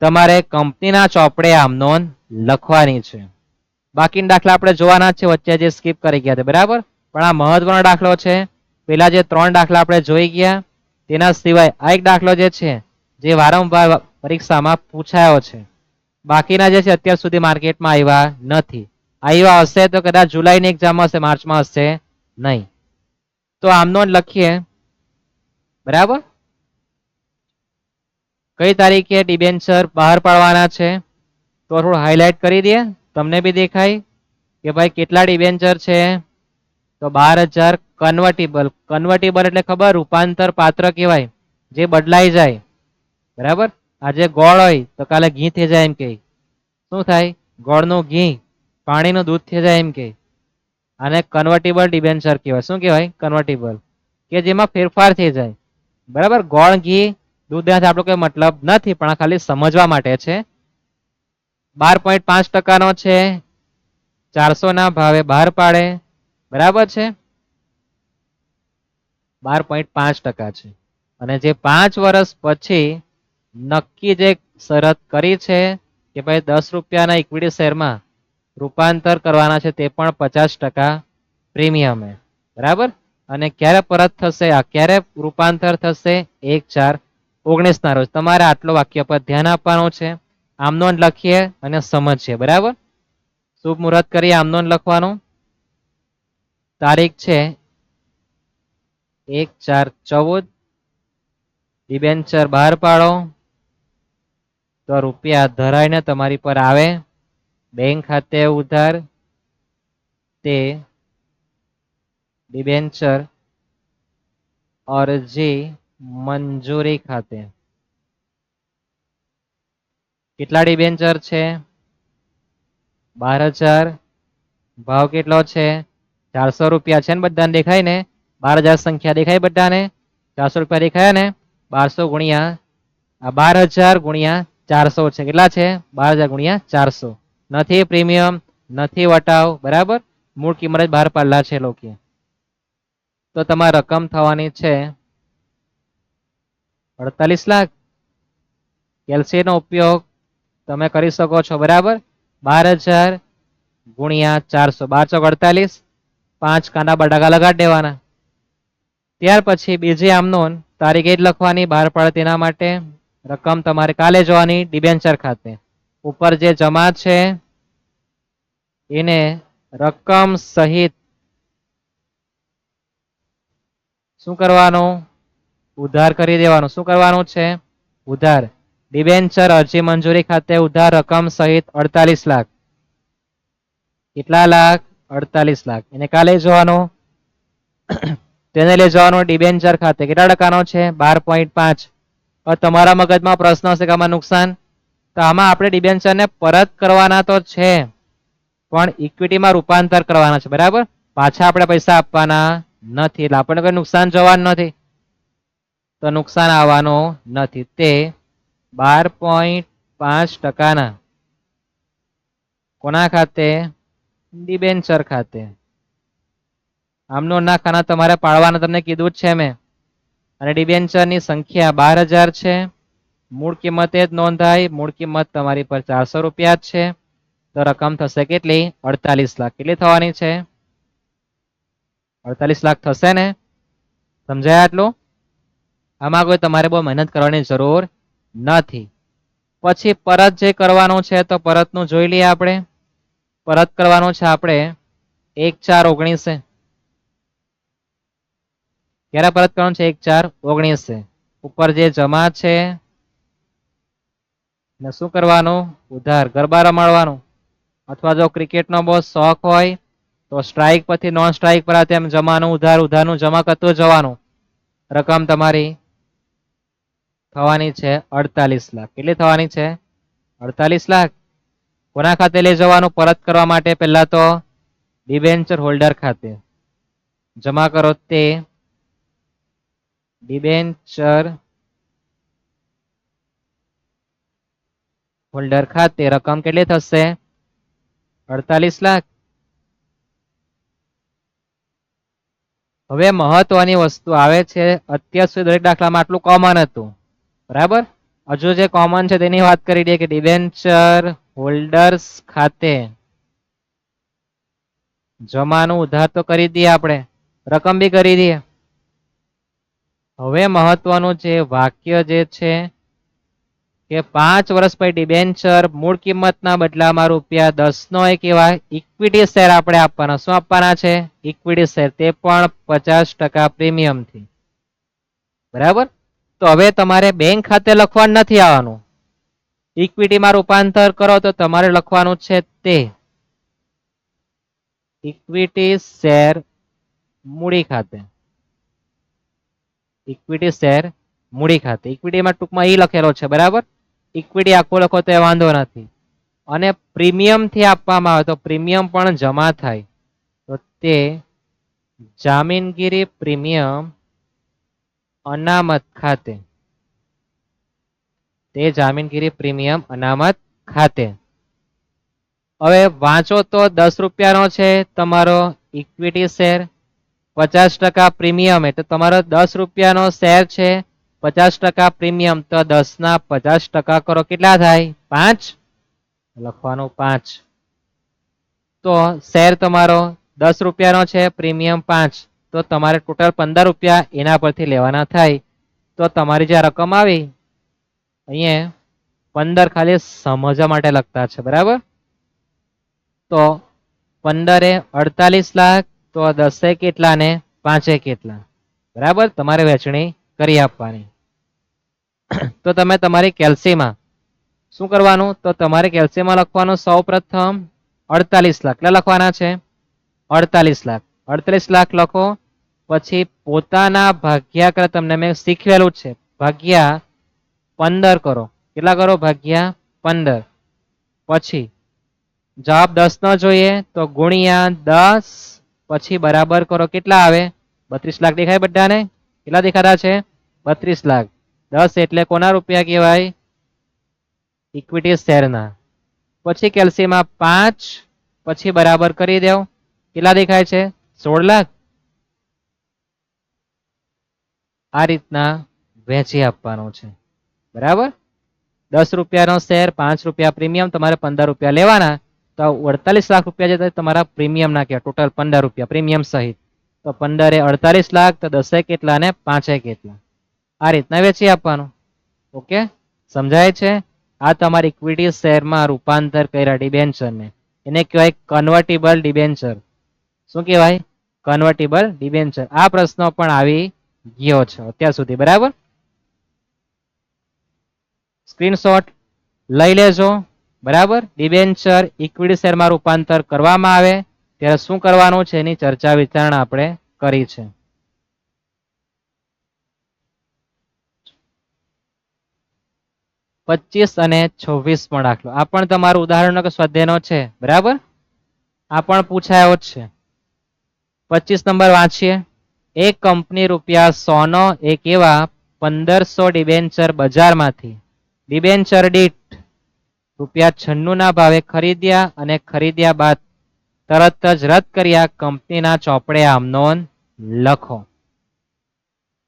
તમારે કંપનીના ચોપડે આમ નોંધ લખવાની છે. બાકીના દાખલા આપણે જોવાના છે, વચ્ચે જે સ્કીપ કરી ગયા હતા, બરાબર. પણ આ મહત્વનો દાખલો છે. પેલા જે 3 દાખલા આપણે જોઈ ગયા તેના સિવાય આ એક દાખલો જે છે જે વારંવાર પરીક્ષામાં પૂછાયો છે. બાકીના જે છે અત્યાર સુધી માર્કેટમાં આવ્યા નથી. આવ્યા હશે તો કદાચ જુલાઈની એક્ઝામ હશે, માર્ચમાં હશે નહીં. તો આમનો લખીએ, બરાબર. કઈ તારીખે ડિબેન્ચર બહાર પાડવાના છે તો થોડું હાઇલાઇટ કરી દે, તમને બી દેખાય કે ભાઈ કેટલા ડિબેન્ચર છે. તો 12,000 કન્વર્ટિબલ. કન્વર્ટિબલ એટલે ખબર, રૂપાંતર પાત્ર કહેવાય, જે બદલાઈ જાય, બરાબર. આજે ગોળ હોય તો કાલે ઘી થઈ જાય, એમ કે શું થાય? ગોળનું ઘી, પાણીનું દૂધ થઈ જાય, એમ કે આને કન્વર્ટિબલ ડિબેન્ચર કહેવાય. શું કહેવાય? કન્વર્ટિબલ, કે જેમાં ફેરફાર થઈ જાય, બરાબર. ગોળ ઘી દૂધ આપણો કોઈ મતલબ નથી, પણ આ ખાલી સમજવા માટે છે. 12.5% છે, 400 ના ભાવે બહાર પાડે, બરાબર છે. 12.5% છે. અને જે 5 વર્ષ પછી નક્કી જે શરત કરી છે કે ભાઈ 10 રૂપિયાના ઇક્વિટી શેરમાં રૂપાંતર કરવાના છે, તે પણ 50% પ્રીમિયમે, બરાબર. અને ક્યારે પરત થશે, આ ક્યારે રૂપાંતર થશે? 1/4/19 ના રોજ. તમારે આટલો વાક્ય પર ધ્યાન આપવાનું છે. આમનો લખીએ અને સમજીએ, બરાબર. શુભ મુહૂર્ત કરી આમનો લખવાનું. તારીખ છે 1/4/14. ડિબેન્ચર બહાર પાડો તો રૂપિયા ધરાઈને તમારી પર આવે બેંક ખાતે ઉધાર, તે ડિબેન્ચર અરજી મંજૂરી ખાતે. કેટલા ડિબેન્ચર છે? 12,000. ભાવ કેટલો છે? 400 રૂપિયા છે ને, બધાને દેખાય ને? 12,000 સંખ્યા દેખાય બધાને? 400 રૂપિયા દેખાયા ને? 1200 ગુણ્યા 12,000 ગુણ્યા 400 છે. કેટલા છે? 12,000 ગુણ્યા 400. નથી પ્રીમિયમ, નથી વટાવ, બરાબર. મૂળ કિંમત જ બહાર પાડલા છે લોકો. તો તમારી રકમ થવાની છે 48 લાખ. કેલ્સી નો ઉપયોગ તમે કરી શકો છો, બરાબર. 12,000 ગુણ્યા 400, 1248. 5 કાંડા બટાકા લગાડી દેવાના. ત્યાર પછી બીજી આમનો તારીખ જ લખવાની બહાર પડે તેના માટે. રકમ તમારે કાલે જોવાની ડિબેન્ચર ખાતે. ઉપર જે જમા છે એને રકમ સહિત શું કરવાનું? ઉધાર કરી દેવાનું. શું કરવાનું છે? ઉધાર. ડિબેન્ચર અરજી મંજૂરી ખાતે ઉધાર રકમ સહિત 48 લાખ. કેટલા લાખ? 48 લાખ. એને કાલે જોવાનું. તેને લઈ જવાનો ડિબેન્ચર ખાતે. કેટલા ટકાનો છે? 12.5. તમારા મગજમાં પ્રશ્ન હશે કે આમાં નુકસાન. તો આમાં આપણે ડિબેન્ચરને પરત કરવાના તો છે, પણ ઇક્વિટીમાં રૂપાંતર કરવાના છે, બરાબર. પાછા આપણે પૈસા આપવાના નથી, એટલે આપણને કોઈ નુકસાન જવાનું નથી. તો નુકસાન આવવાનું નથી. તે 12.5% કોના ખાતે? ડિબેન્ચર ખાતે. આમનો ના ખાના તમારે પાડવાના, તમને કીધું જ છે મેં. અને ડિબેન્ચરની સંખ્યા 12,000 છે. મૂળ કિંમતે જ નોંધાય. મૂળ કિંમત તમારી પર 400 રૂપિયા જ છે. તો રકમ થશે કેટલી? 48 લાખ. કેટલી થવાની છે? 48 લાખ થશે ને? સમજાય આટલું? આમાં કોઈ તમારે બહુ મહેનત કરવાની જરૂર નથી. પછી પરત જે કરવાનું છે તો પરતનું જોઈ લઈએ આપણે. પરત કરવાનું છે આપણે 1/4/19. ક્યારે પરત કરવાનું છે? 1/4/19. ઉપર જે જમા છે ને શું કરવાનું? ઉધાર. ગરબા રમાડવાનું. અથવા જો ક્રિકેટનો બહુ શોખ હોય તો સ્ટ્રાઇક પરથી નોન સ્ટ્રાઇક પર તેમ જમાનું ઉધાર, ઉધારનું જમા કરતું જવાનું. રકમ તમારી થવાની છે 48 લાખ. કેટલી થવાની છે? 48 લાખ. કોના ખાતે લઈ જવાનું પરત કરવા માટે? પહેલા તો ડિબેન્ચર હોલ્ડર ખાતે જમા કરો, તે ડિબેન્ચર હોલ્ડર ખાતે. રકમ કેટલી થશે? 48 લાખ. હવે મહત્વની વસ્તુ આવે છે, અત્યાર સુધી દરેક દાખલામાં આટલું કોમન હતું, બરાબર. હજુ જે કોમન છે તેની વાત કરી દઈએ કે ડિબેન્ચર હોલ્ડર્સ ખાતે જમાનું ઉધાર તો કરી દઈએ આપણે, રકમ બી કરી દઈએ. હવે મહત્વનું જે વાક્ય જે છે કે 5 વર્ષ પછી ડિબેન્ચર મૂળ કિંમતના બદલામાં ₹10 એક એવા ઇક્વિટી શેર આપણે આપવાના. શું આપવાના છે? ઇક્વિટી શેર, તે પણ 50% પ્રીમિયમથી, બરાબર. તો હવે તમારે બેંક ખાતે લખવાનું નથી આવવાનું, ઇક્વિટીમાં રૂપાંતર કરો તો તમારે લખવાનું છે તે ઇક્વિટી શેર મૂડી ખાતે. ઇક્વિટી શેર મૂડી ખાતે, ઇક્વિટીમાં ટૂંકમાં ઈ લખેલો છે, બરાબર. ઇક્વિટી આખો લખો તો વાંધો નથી. અને પ્રીમિયમ થી આપવામાં આવે તો પ્રીમિયમ પણ જમા થાય, તો તે જામીનગીરી પ્રીમિયમ અનામત ખાતે, તે જામીનગીરી પ્રીમિયમ અનામત ખાતે. હવે વાંચો તો ₹10 છે તમારો ઇક્વિટી શેર, 50% પ્રીમિયમ એટલે તમારો ₹10 શેર છે, 50% પ્રીમિયમ, તો 10 ના 50% કરો કેટલા થાય? 5. લખવાનું 5. તો શેર તમારો ₹10 છે, પ્રીમિયમ 5, તો તમારે ટોટલ ₹15 એના પરથી લેવાના થાય. તો તમારી જે રકમ આવી અહીંયા 15 ખાલી સમજવા માટે લખતા છે, બરાબર. તો 15 એ 48 લાખ, તો 10 કેટલા ને 5 કેટલા, બરાબર. તમારે વહેંચણી કરી આપવાની. તો તમે તમારી કેલ્સીમાં શું કરવાનું? તો તમારે કેલ્સીમાં લખવાનું સૌ પ્રથમ 48 લાખ. કેટલા લખવાના છે? 48 લાખ. 48 લાખ લખો. પછી પોતાના ભાગ્યા કરે, તમને મેં શીખવેલું છે, ભાગ્યા 15 કરો. કેટલા કરો? ભાગ્યા 15. પછી જવાબ 10 નો જોઈએ તો ગુણ્યા 10, પછી બરાબર કરો. કેટલા આવે? 32 લાખ દેખાય બધાને? કેટલા દેખાતા છે? 32 લાખ. 10 એટલે કોના રૂપિયા કહેવાય? ઇક્વિટી શેરના. પછી કેલ્સીમાં 5, પછી બરાબર કરી દેવ. કેટલા દેખાય છે? 16 લાખ. આ રીતના વહેંચી આપવાનું છે, બરાબર. ₹10 શેર, ₹5 પ્રીમિયમ, તમારે ₹15 લેવાના. તો 48 લાખ રૂપિયા જે તમારા પ્રીમિયમ ના કહેવાય, ટોટલ ₹15 પ્રીમિયમ સહિત. તો 15 એ 48 લાખ, તો 10 કેટલા ને 5 કેટલા. આ રીતના વેચી આપવાનું. ઓકે, સમજાય છે? આ તમારી ઇક્વિટી શેરમાં રૂપાંતર કર્યા ડિબેન્ચરને, એને કહેવાય કન્વર્ટિબલ ડિબેન્ચર. શું કહેવાય? કન્વર્ટિબલ ડિબેન્ચર. આ પ્રશ્ન પણ આવી ગયો છે અત્યાર સુધી, બરાબર. સ્ક્રીનશોટ લઈ લેજો, બરાબર. ડિબેન્ચર ઇક્વિટી શેરમાં રૂપાંતર કરવામાં આવે ત્યારે શું કરવાનું છે એની ચર્ચા વિચારણા આપણે કરી છે. પચીસ અને 26 દાખલો, આ પણ તમારું ઉદાહરણ કે સ્વાધ્યાયનો છે, બરાબર. આ પણ પૂછાયો જ છે. 25 નંબર વાંચીએ. એક કંપની ₹100 નો એક એવા 1500 ડિબેન્ચર બજારમાંથી ડિબેન્ચર દીઠ ₹96 ના ભાવે ખરીદ્યા અને ખરીદ્યા બાદ તરત જ રદ કર્યા. કંપનીના ચોપડે આમ નોંધ લખો.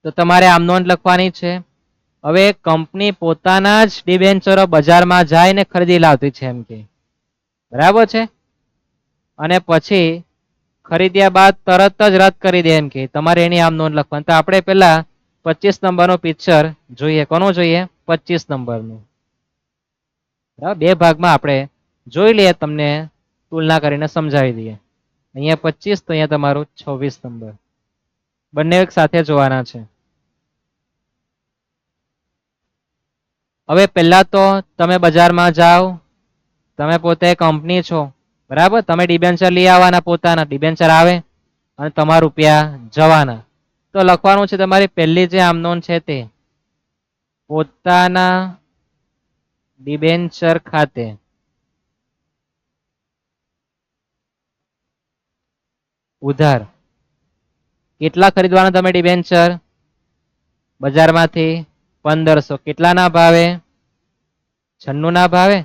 તો તમારે આમ નોંધ લખવાની છે. હવે કંપની પોતાના જ ડિબેન્ચરો બજારમાં જાય ને ખરીદી લાવતી છે એમ કે, બરાબર છે. અને પછી ખરીદ્યા બાદ તરત જ રદ કરી દે એમ કે, તમારે એની આમ નોંધ લખવાની. તો આપણે પેલા 25 નંબરનું પિક્ચર જોઈએ. કોનું જોઈએ? 25 નંબરનું. બે ભાગમાં આપણે જોઈ લઈએ, તમને તુલના કરીને સમજાવી દઈએ. અહીંયા 25, તો અહીંયા તમારું 26 નંબર. બંને એક સાથે જોવાના છે. હવે પહેલા તો તમે બજારમાં જાઓ, તમે પોતે કંપની છો, બરાબર. તમે ડિબેન્ચર લઈ આવવાના, પોતાના ડિબેન્ચર આવે અને તમારા રૂપિયા જવાના. તો લખવાનું છે તમારી પહેલી જે આમ નોંધ છે તે પોતાના ડિબેન્ચર ખાતે ઉધાર. કેટલા ખરીદવાના તમે ડિબેન્ચર? બજારમાંથી 1500. કેટલાના ભાવે? 96 ના ભાવે.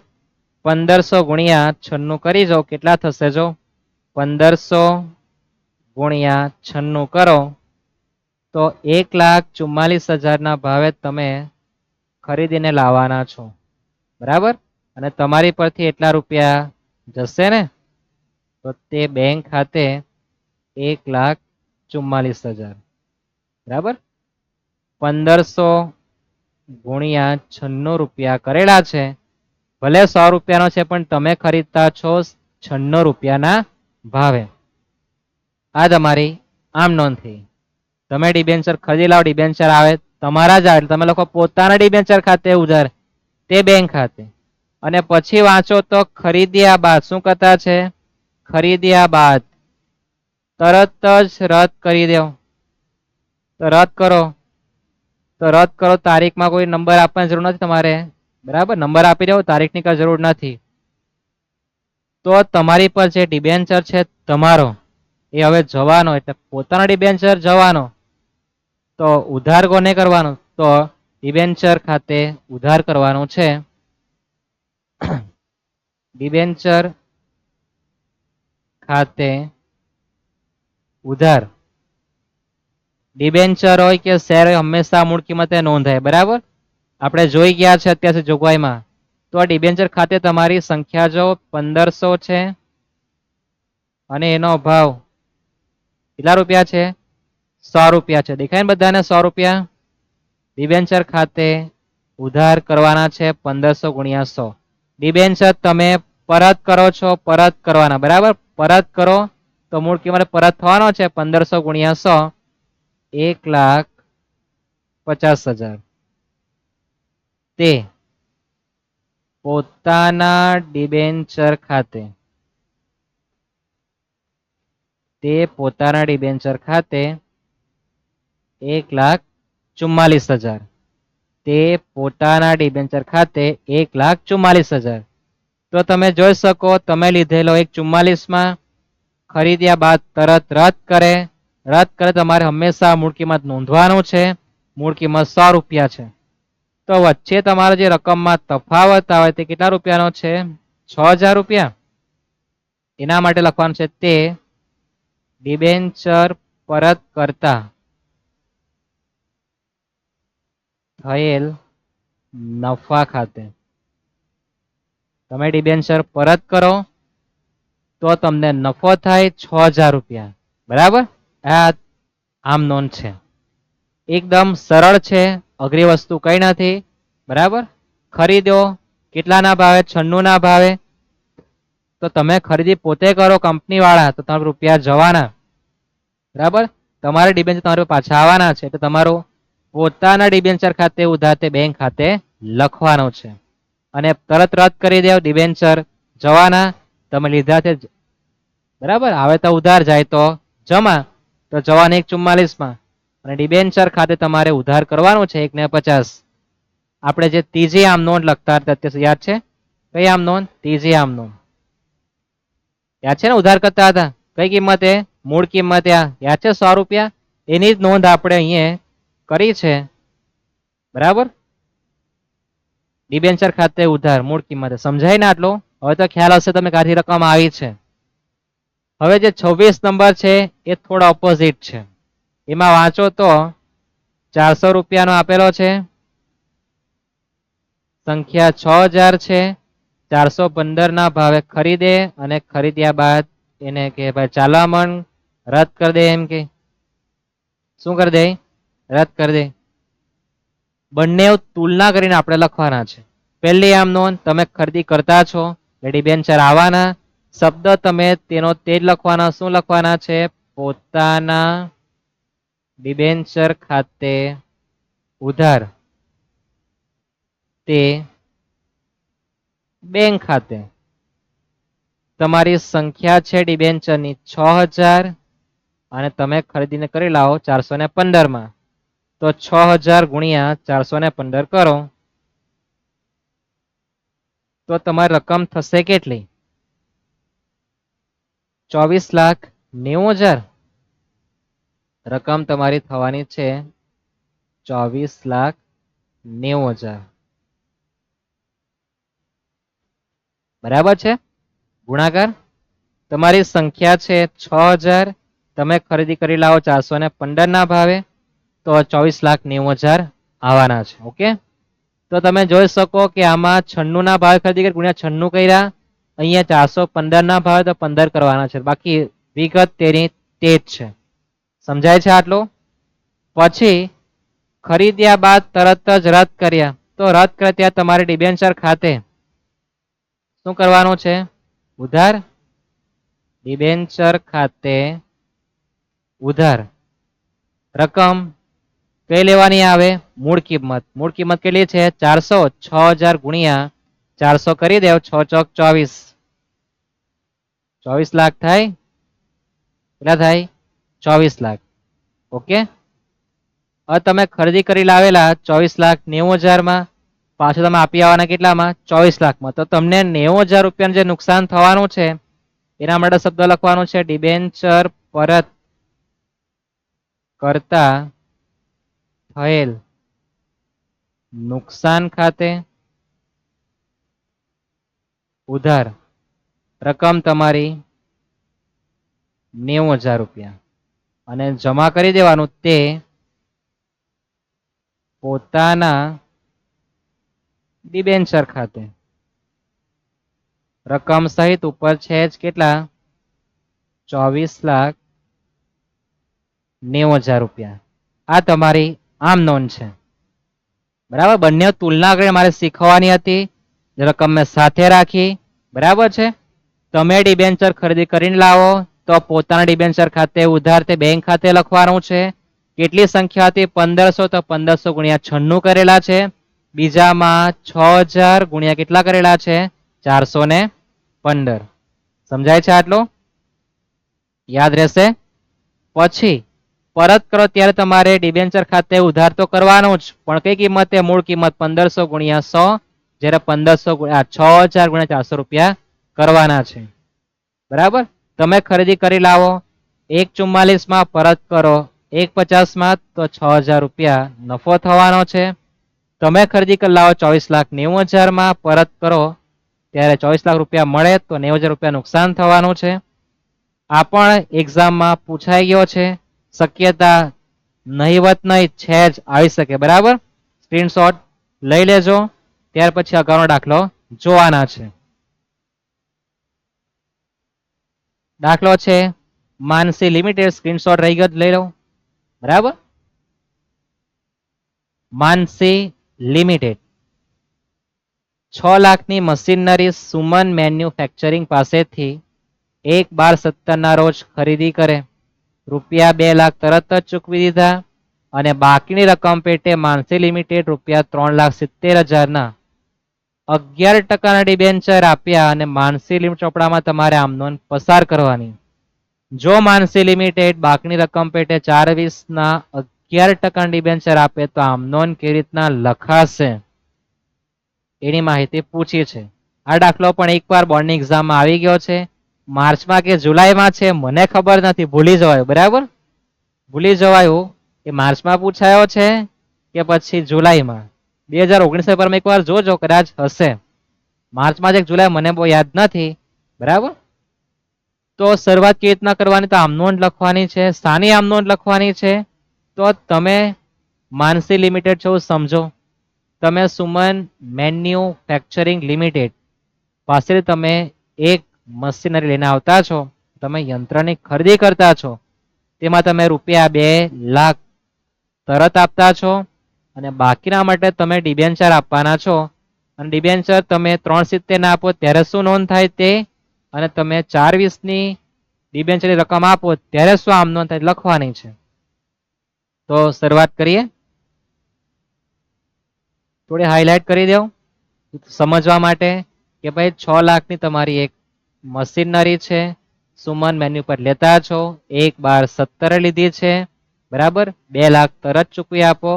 1500 ગુણ્યા 96 કરી જો કેટલા થશે જો 1500 ગુણ્યા 96 કરો તો 1,44,000 ભાવે તમે ખરીદીને લાવવાના છો, બરાબર? અને તમારી પરથી એટલા રૂપિયા જશે ને તો તે બેંક ખાતે 1,44,000, બરાબર? 1500 ગુણ્યા 96 રૂપિયા કરેલા છે, ભલે 100 રૂપિયાનો છે પણ તમે ખરીદતા છો 96 રૂપિયાના ભાવે. આ તમારી આમ નોંધ થઈ. તમે ડિબેન્ચર ખરીદી લાવો, ડિબેન્ચર આવે તમારા જ આવે, તમે લોકો પોતાના ડિબેન્ચર ખાતે ઉધાર તે બેંક ખાતે, અને પછી વાંચો તો ખરીદ્યા બાદ શું કરતા છે, ખરીદ્યા બાદ તરત જ રદ કરી દો. તો રદ કરો, તો રદ કરો, તારીખમાં કોઈ નંબર આપવાની જરૂર નથી તમારે, બરાબર? નંબર આપી દો, તારીખની કઈ જરૂર નથી. તો તમારી પર જે ડિબેન્ચર છે તમારો એ હવે જવાનો, એટલે પોતાનો ડિબેન્ચર જવાનો, તો ઉધાર કોને કરવાનો, તો ડિબેન્ચર ખાતે ઉધાર કરવાનું છે. ડિબેન્ચર ખાતે ઉધાર, ડિબેન્ચર હોય કે શેર હોય હંમેશા મૂળ કિંમતે નોંધાય, બરાબર? આપણે જોઈ ગયા છે અત્યાર સુધી જોગવાઈમાં. તો આ ડિબેન્ચર ખાતે તમારી સંખ્યા જો 1500 છે અને એનો ભાવ કેટલા રૂપિયા છે, 100 રૂપિયા છે. દેખાય ને બધાને 100 રૂપિયા? ડિબેન્ચર ખાતે ઉધાર કરવાના છે 1500 ગુણ્યા 100. ડિબેન્ચર તમે પરત કરો છો, પરત કરવાના, બરાબર? પરત કરો તો મૂળ કિંમત પરત થવાનો છે 1500 ગુણ્યા 100, 1,50,000. તે પોતાના ડિબેન્ચર ખાતે, તે પોતાના ડિબેન્ચર ખાતે 1,44,000, તે પોતાના ડિબેન્ચર ખાતે 1,44,000. તો તમે જોઈ શકો તમે લીધેલો 1,44,000 ખરીદ્યા બાદ તરત રદ કરે, રદ કરે તમારે હંમેશા મૂળ કિંમત નોંધવાનું છે. મૂળ કિંમત 100 રૂપિયા છે. તો વચ્ચે તમારો જે રકમમાં તફાવત આવે તે કેટલા રૂપિયાનો છે, 6,000 રૂપિયા. એના માટે લખવાનું છે તે ડિબેન્ચર પરત કરતા થયેલ નફા ખાતે. તમે ડિબેન્ચર પરત કરો તો તમને નફો થાય 6,000 રૂપિયા, બરાબર? આ આમ નોંધ છે, એકદમ સરળ છે, અઘરી વસ્તુ કઈ નથી, બરાબર? ખરીદો કેટલાના ભાવે, 96 ના ભાવે. તો તમે ખરીદી પોતે કરો કંપની વાળા તો તમારા રૂપિયા જવાના, બરાબર? તમારે ડિબેન્ચર તમારે પાછા આવવાના છે, તો તમારું પોતાના ડિબેન્ચર ખાતે ઉધાર તે બેંક ખાતે લખવાનો છે. અને તરત રદ કરી દો, ડિબેન્ચર જવાના, તમે લીધા છે, બરાબર? આવે તો ઉધાર, જાય તો જમા. તો જવાના 1,44,000 અને ડિબેન્ચર ખાતે તમારે ઉધાર કરવાનું છે 1,50,000. આપણે જે ત્રીજી આમ નોંધ લખતા હતા અત્યારે યાદ છે? કઈ આમ નોંધ? ત્રીજી આમ નોંધ યાદ છે ને? ઉધાર કરતા હતા કઈ કિંમતે, મૂળ કિંમતે, યાદ છે? 100 રૂપિયા. એની જ નોંધ આપણે અહીંયા કરી છે, બરાબર? ડિબેન્ચર ખાતે ઉધાર મૂળ કિંમતે. સમજાય ને આટલો? હવે તો ખ્યાલ હશે તમે કાથી રકમ આવી છે. હવે જે 26 નંબર છે એ થોડા ઓપોઝિટ છે. એમાં વાંચો તો 400 રૂપિયાનો આપેલો છે, સંખ્યા 6,000 છે, 415 ના ભાવે ખરીદે અને ખરીદ્યા બાદ એને કે ભાઈ ચાલામણ રદ કરી દે, એમ કે શું કરી દે, રદ કરી દે. બંને તુલના કરીને આપણે લખવાના છે. પહેલી આમ નોંધ, તમે ખરીદી કરતા છો, ડિબેન્ચર આવવાના, શબ્દ તમે તેનો તે જ લખવાના. શું લખવાના છે? પોતાના ડિબેન્ચર ખાતે ઉધાર તે બેંક ખાતે. તમારી સંખ્યા છે ડિબેન્ચરની 6,000 અને તમે ખરીદીને કરી લાવો 415 માં, તો 6,000 ગુણ્યા 415 કરો તો તમારી રકમ થશે કેટલી? 24,90,000 રકમ તમારી થવાની છે 24,90,000. બરાબર છે. ગુણાકાર તમારી સંખ્યા છે 6000, તમે ખરીદી કરી લાવો 415 ના ભાવે, તો 24,90,000 આવવાના છે. ઓકે, તો તમે જોઈ શકો કે આમાં 96 ના ભાવે ખરીદી કરી ગુણ્યા 96 કર્યા, અહીંયા 415 ના ભાવે તો 15 કરવાના છે. બાકી વિગત તેની તે જ છે. સમજાય છે આટલું? પછી ખરીદ્યા બાદ તરત જ રદ કર્યા, તો રદ કરે ત્યાં તમારે ડિબેન્ચર ખાતે શું કરવાનું છે? ઉધાર. ડિબેન્ચર ખાતે ઉધાર રકમ કઈ લેવાની આવે? મૂળ કિંમત. મૂળ કિંમત કેટલી છે? 400. 6000 ગુણ્યા 400 કરી દેવ, 6 ચોક 24, 24 લાખ થાય. કેટલા થાય? 24 લાખ. ઓકે, હવે તમે ખરીદી કરી લાવેલા 24,90,000 માં, પાછું તમે આપી આવવાના કેટલામાં? 24 લાખમાં. તો તમને 90,000 રૂપિયાનું જે નુકસાન થવાનું છે એના માટે શબ્દ લખવાનું છે ડિબેન્ચર પરત કરતા થયેલ નુકસાન ખાતે ઉધાર રકમ તમારી 90,000 રૂપિયા, અને જમા કરી દેવાનું તે પોતાના ડિબેન્ચર ખાતે. રકમ સહિત ઉપર છે જ કેટલા? 24,90,000 રૂપિયા. આ તમારી આમ નોંધ છે. બરાબર, બંને તુલના કરી મારે શીખવાની હતી, રકમ મેં સાથે રાખી. બરાબર છે. તમે ડિબેન્ચર ખરીદી કરીને લાવો તો પોતાના ડિબેન્ચર ખાતે ઉધાર તે બેંક ખાતે લખવાનું છે. કેટલી સંખ્યા હતી? 1500, તો 1500 ગુણ્યા 96 કરેલા છે. બીજામાં 6000 ગુણ્યા કેટલા કરેલા છે? 415. સમજાય છે આટલું? યાદ રહેશે. પછી પરત કરો ત્યારે તમારે ડિબેન્ચર ખાતે ઉધાર તો કરવાનું જ, પણ કઈ કિંમતે? મૂળ કિંમત 1500 ગુણ્યા 100, જ્યારે 1500 ગુણ્યા 6000 ગુણ્યા 400 રૂપિયા કરવાના છે. બરાબર, તમે ખરીદી કરી લાવો 1.44 માં પરત કરો 1.50 માં, તો 6000 રૂપિયા નફો થવાનો છે. તમે ખરીદી કરી લાવો 24,90,000 માં પરત કરો ત્યારે 24 લાખ રૂપિયા મળે, તો 90,000 રૂપિયા નુકસાન થવાનું છે. આ પણ એક્ઝામમાં પૂછાઈ ગયો છે, શક્યતા નહીવત નહીં છે જ આવી શકે. બરાબર, સ્ક્રીનશોટ લઈ લેજો, ત્યાર પછી અગાઉનો દાખલો જોવાના છે. દાખલો છે માનસી લિમિટેડ, સ્ક્રીનશોટ રહી ગયો લઈ લો. બરાબર, માનસી લિમિટેડ 6 લાખની મશીનરી સુમન મેન્યુફેક્ચરિંગ પાસેથી 1/12/17 ના રોજ ખરીદી કરે, રૂપિયા 2 લાખ તરત જ ચૂકવી દીધા, અને બાકીની રકમ પેટે માનસી લિમિટેડ રૂપિયા 3,70,000 ના 11% ડિબેન્ચર આપ્યા, અને માનસી લિમિટેડ ચોપડામાં તમારે આમ નોંધ પસાર કરવાની. જો માનસી લિમિટેડ બાકીની રકમ પેટે 4/20 ના 11% ડિબેન્ચર આપે તો આમ નોંધ કેવી રીતના લખાશે એની માહિતી પૂછી છે. આ દાખલો પણ એકવાર બોર્ડની એક્ઝામમાં આવી ગયો છે, માર્ચમાં કે જુલાઈમાં છે મને ખબર નથી, ભૂલી જવાયું. બરાબર, ભૂલી જવાયું એ માર્ચમાં પૂછાયો છે કે પછી જુલાઈમાં. 2019 પેપરમાં એકવાર જોજો, કદાચ હશે માર્ચમાં જ જુલાઈ, મને બહુ યાદ નથી. બરાબર, તો શરૂઆત કેવી રીતના કરવાની? તો આમ નોંધ લખવાની છે. સાની આમ નોંધ લખવાની છે? તો તમે માનસી લિમિટેડ છો સમજો, તમે સુમન મેન્યુફેક્ચરિંગ લિમિટેડ પાસે તમે એક મશીનરી લઈને આવતા છો, તમે યંત્રની ખરીદી કરતા છો, તેમાં તમે રૂપિયા 2 લાખ તરત આપતા છો, અને બાકીના માટે તમે ડિબેન્ચર આપવાના છો. અને ડિબેન્ચર તમે 370 ના આપો ત્યારે શું નોંધ થાય તે, અને તમે 4/20 ની ડિબેન્ચરની રકમ આપો ત્યારે શું આમ નોંધ થાય લખવાની છે. તો શરૂઆત કરીએ. થોડી હાઇલાઇટ કરી દઉં સમજવા માટે કે ભાઈ 6 લાખની તમારી એક મશીનરી છે, સુમન મેન્યુ પર લેતા છો, 1/12/17 લીધી છે. બરાબર, 2 લાખ તરત ચૂકવી આપો,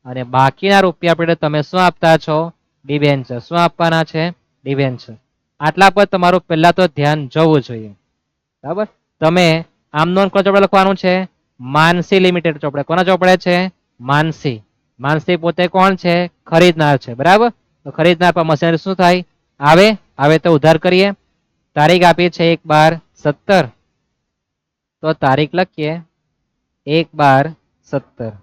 અને બાકીના રૂપિયા પેટે તમે શું આપતા છો? ડિબેન્ચર. શું આપવાના છે? ડિબેન્ચર. આટલા પર તમારું પહેલા તો ધ્યાન જવું જોઈએ. બરાબર, તમે આમ નોંધ કોના ચોપડે લખવાનું છે? માનસી લિમિટેડ ચોપડે. કોના ચોપડે છે? માનસી. માનસી પોતે કોણ છે? ખરીદનાર છે. બરાબર, તો ખરીદનાર પર મશીનરી શું થાય? આવે. આવે તો ઉધાર કરીએ. તારીખ આપી છે 1/12/17, તો તારીખ લખીએ 1/12/17.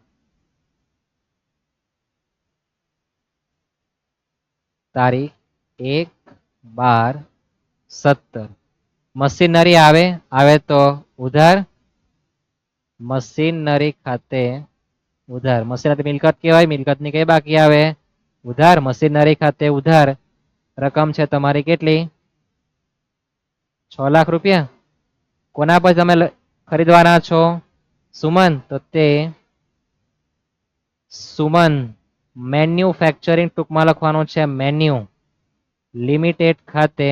તારીખ 1/12/17. મશીનરી આવે તો ઉધાર. મશીનરી ખાતે ઉધાર. મશીનરી મિલકત કહેવાય, મિલકતની કઈ બાકી આવે? ઉધાર. મશીનરી ખાતે ઉધાર રકમ છે તમારી કેટલી? 6 લાખ રૂપિયા. કોના પર તમે ખરીદવાના છો? સુમન. તો તે સુમન મેન્યુફેક્ચરિંગ ટૂંકમાં લખવાનું છે મેન્યુ લિમિટેડ ખાતે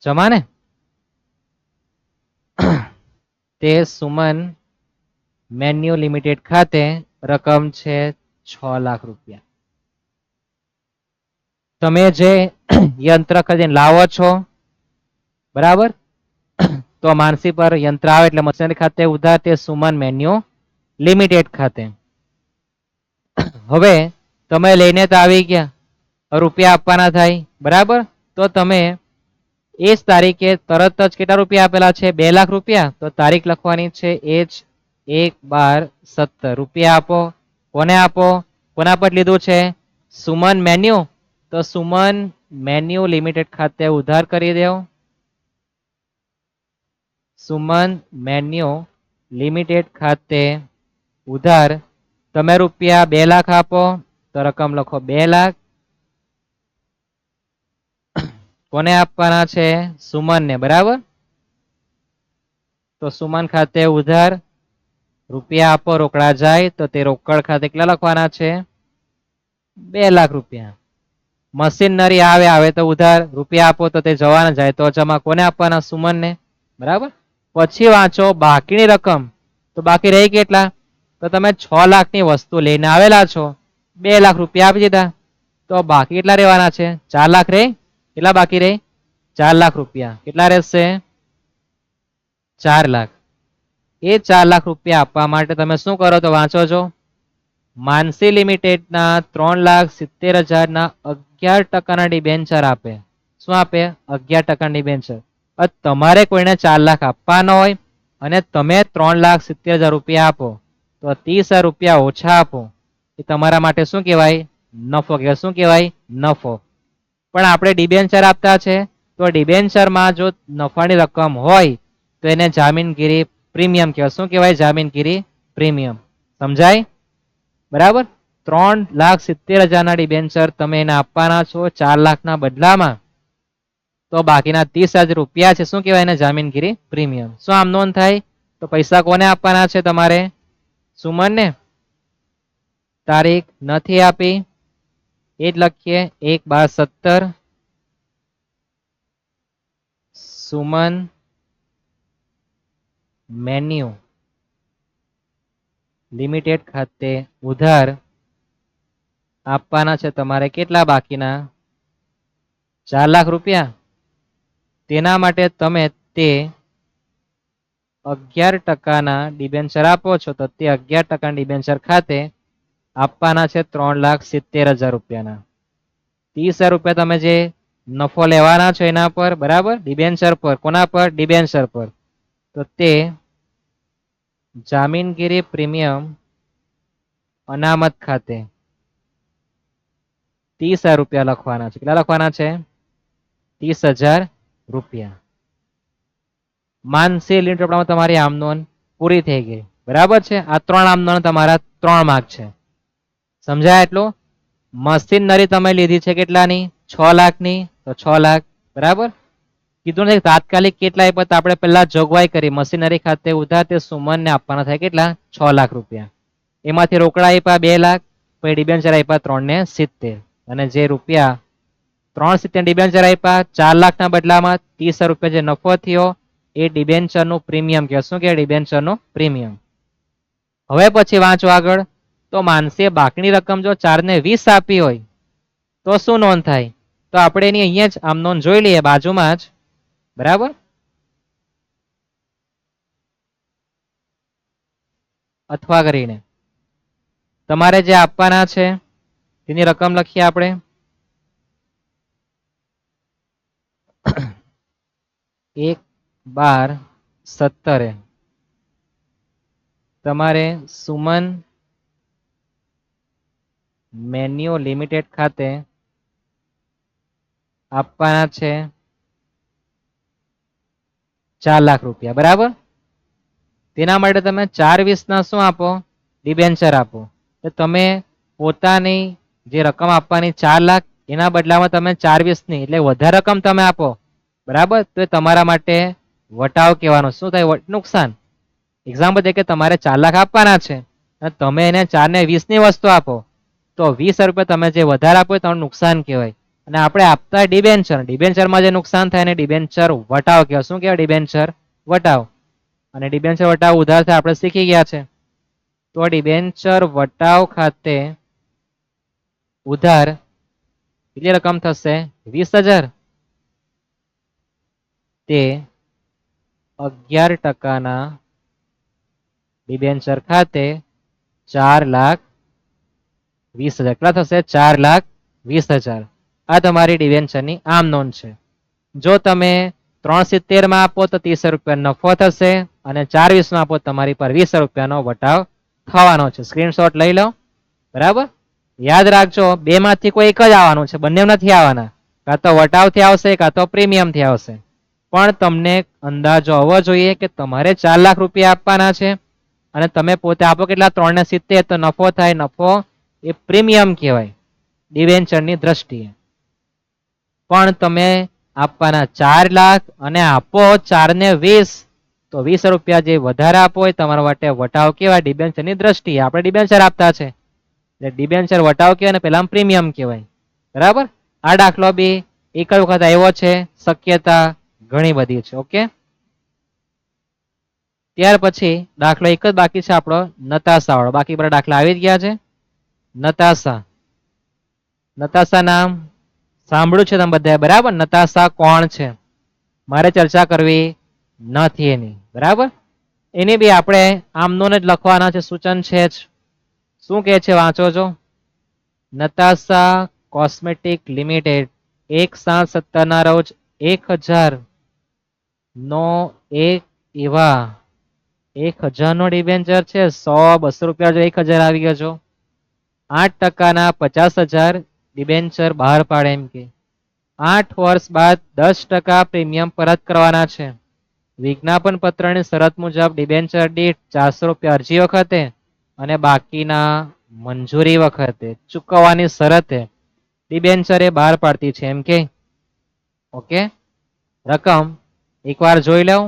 જમા ને તે સુમન મેન્યુ લિમિટેડ ખાતે રકમ છે 6 લાખ રૂપિયા. તમે જે યંત્ર ખરીદીને લાવો છો બરાબર, તો માનસી પર યંત્ર આવે એટલે મશીનરી ખાતે ઉધાર, તે સુમન મેન્યુ લિમિટેડ ખાતે. હવે તમે લઈને તો આવી ગયા, રૂપિયા આપવાના થાય બરાબર, તો તમે એ જ તારીખે તરત જ કેટલા રૂપિયા આપેલા છે? 2 લાખ રૂપિયા. તો તારીખ લખવાની છે એ જ 1/12/17. રૂપિયા આપો. કોને આપો? કોના પર લીધું છે? સુમન મેન્યુ. તો સુમન મેન્યુ લિમિટેડ ખાતે ઉધાર કરી દો. સુમન મેન્યુ લિમિટેડ ખાતે ઉધાર. તમે રૂપિયા 2 લાખ આપો તો રકમ લખો 2 લાખ. કોને આપવાના છે? સુમનને બરાબર. તો સુમન ખાતે ઉધાર. રૂપિયા આપો, રોકડા જાય તો તે રોકડ ખાતે કેટલા લખવાના છે? 2 લાખ રૂપિયા. મશીનરી આવે તો ઉધાર. રૂપિયા આપો તો તે જવાના, જાય તો જમા. કોને આપવાના? સુમનને બરાબર. પછી વાંચો બાકીની રકમ. તો બાકી રહી કેટલા? તો તમે 6 લાખની વસ્તુ લઈને આવેલા છો, 2 લાખ રૂપિયા આપી દીધા, તો બાકી કેટલા રહેવાના છે? 4 લાખ રહે. કેટલા બાકી રહે? 4 લાખ રૂપિયા. કેટલા રહેશે? 4 લાખ. એ 4 લાખ રૂપિયા આપવા માટે તમે શું કરો? તો વાંચો છો. માનસી લિમિટેડના 3,70,000ના 11% ડિબેન્ચર આપે. શું આપે? 11% ડિબેન્ચર. તમારે કોઈને 4 લાખ આપવાનો હોય અને તમે 3,70,000 રૂપિયા આપો, તો 30,000 રૂપિયા ઓછા આપો, એ તમારા માટે શું કહેવાય? નફો કહેવાય. શું કહેવાય? નફો. પણ આપણે ડિબેન્ચર આપતા છે, તો ડિબેન્ચરમાં જો નફાની રકમ હોય તો એને જામીનગીરી પ્રીમિયમ કહેવાય. શું કહેવાય? જામીનગીરી પ્રીમિયમ. સમજાય બરાબર? 3,70,000ના ડિબેન્ચર તમે એને આપવાના છો 4 લાખના બદલામાં, તો બાકીના 30,000 રૂપિયા છે શું કહેવાય? એને જામીનગીરી પ્રીમિયમ. શું આમ નોંધ થાય? તો પૈસા કોને આપવાના છે તમારે? સુમનને. તારીખ નથી આપી, એ જ લખીએ 1/12/17. સુમન મેન્યુ લિમિટેડ ખાતે ઉધાર આપવાના છે તમારે કેટલા બાકીના? 4 લાખ રૂપિયા. તેના માટે તમે તે 11%ના ડિબેન્ચર આપો છો, તો તે 11% ડિબેન્ચર ખાતે આપવાના છે 3,70,000 રૂપિયાના. 30,000 રૂપિયા તમે જે નફો લેવાના છો એના પર બરાબર, ડિબેન્ચર પર. કોના પર? ડિબેન્ચર પર. તો તે જામીનગીરી પ્રીમિયમ અનામત ખાતે 30,000 રૂપિયા લખવાના છે. કેટલા લખવાના છે? 30,000 રૂપિયા. માનસી લિમિટેડમાં તમારી આમ નોંધ પૂરી થઈ ગઈ બરાબર છે. આ 3 આમ નોંધ તમારા 3 માર્ક છે. સમજાય એટલું? મશીનરી તમે લીધી છે કેટલાની? 6 લાખની. તો 6 લાખ બરાબર. કીધું ને તાત્કાલિક કેટલા આપ્યા? તો આપણે પહેલા જોગવાઈ કરી, મશીનરી ખાતે ઉધાર તે સુમનને આપવાના થાય કેટલા? 6 લાખ રૂપિયા. એમાંથી રોકડા આપ્યા 2 લાખ, પછી ડિબેન્ચર આપ્યા 3,70,000, અને જે રૂપિયા 3,70,000 ડિબેન્ચર આપ્યા 4 લાખના બદલામાં 30,000 રૂપિયા જે નફો થયો એ ડિબેન્ચરનું પ્રીમિયમ કહેવાય. શું કહેવાય? ડિબેન્ચરનું પ્રીમિયમ. હવે પછી વાંચો આગળ. તો માનસીએ બાકીની રકમ જો 4 ને 20 આપી હોય તો શું નોંધ થાય? તો આપણે એની અહીંયા જ આમ નોંધ જોઈ લઈએ બાજુમાં જ બરાબર. અથવા કરીને તમારે જે આપવાના છે તેની રકમ લખીએ આપણે. 1/12/17 તમારે સુમન મેન્યુ લિમિટેડ ખાતે આપવાના છે 4 લાખ રૂપિયા, બરાબર. તેના માટે તમે 4/20 શું આપો? ડિબેન્ચર આપો. તો તમે પોતાની જે રકમ આપવાની 4 લાખ એના બદલામાં તમે 4/20 એટલે વધારે રકમ તમે આપો, બરાબર. તો એ તમારા માટે વટાવ કહેવાનો. શું થાય? નુકસાન. એક્ઝામ્પલ તરીકે તમારે 4 લાખ આપવાના છે અને તમે એને 4 ને 20 ની વસ્તુ આપો તો 20 રૂપિયા તમે જે વધારે આપો તમારું નુકસાન કહેવાય. અને આપણે આપતા ડિબેન્ચર, ડિબેન્ચરમાં જે નુકસાન થાય એને ડિબેન્ચર વટાવ કહેવાય. શું કહેવાય? ડિબેન્ચર વટાવ. અને ડિબેન્ચર વટાવ ઉધાર થાય આપણે શીખી ગયા છે. તો ડિબેન્ચર વટાવ ખાતે ઉધાર કેટલી રકમ થશે? 20,000. તે 11% ડિબેન્ચર ખાતે 4,20,000 કેટલા થશે? 4,20,000. આ તમારી ડિબેન્ચરની આમ નોંધ છે. જો તમે 3.70 માં આપો તો 30 રૂપિયા નફો થશે અને 4.20 માં આપો તમારી પર 20 રૂપિયાનો વટાવ થવાનો છે. સ્ક્રીનશોટ લઈ લો, બરાબર. યાદ રાખજો, બે માંથી કોઈ એક જ આવવાનું છે, બંને નથી આવવાના. કાં તો વટાવથી આવશે કાં તો પ્રીમિયમથી આવશે. પણ તમને અંદાજો આવવો જોઈએ કે તમારે 4 લાખ રૂપિયા આપવાના છે અને તમે પોતે આપો કેટલા? 3.70. તો નફો થાય, નફો એ પ્રીમિયમ કહેવાય ડિબેન્ચરની દ્રષ્ટિએ. પણ તમે આપવાના 4 લાખ અને આપો 4.20 તો 20 રૂપિયા જે વધારે આપો એ તમારા માટે વટાવ કહેવાય ડિબેન્ચરની દ્રષ્ટિએ. આપણે ડિબેન્ચર આપતા છે એટલે ડિબેન્ચર વટાવ કહેવાય અને પેલા પ્રીમિયમ કહેવાય, બરાબર. આ દાખલો બી એક જ વખત આવ્યો છે, શક્યતા ઘણી બધી છે. ઓકે, ત્યાર પછી દાખલો એક જ બાકી છે આપણો, નતાશા વાળો. બાકી બધા દાખલા આવી જ ગયા છે. નતાશા, નતાશા નામ સાંભળ્યું છે તમે બધાએ, બરાબર. નતાશા કોણ છે? મારે ચર્ચા કરવી નથી એની, બરાબર. એની બી આપણે આમનો જ લખવાના છે, સૂચન છે જ. શું કહે છે? વાંચો છો. નતાશા કોસ્મેટિક લિમિટેડ 1/7/17 ના રોજ 1,000 નો એક એવા 1,000 નો ડિબેન્ચર છે. 100-200 રૂપિયા જો 1,000 આવી ગયો છો. 8% 50,000 ડિબેન્ચર બહાર પાડે એમ કે 8 વર્ષ બાદ 10% પ્રીમિયમ પરત કરવાના છે. વિજ્ઞાપન પત્રની શરત મુજબ ડિબેન્ચર દીઠ 400 રૂપિયા અરજી વખતે અને બાકીના મંજૂરી વખતે ચૂકવવાની શરતે ડિબેન્ચર એ બહાર પાડતી છે એમ કે. ઓકે, રકમ એકવાર જોઈ લઉં.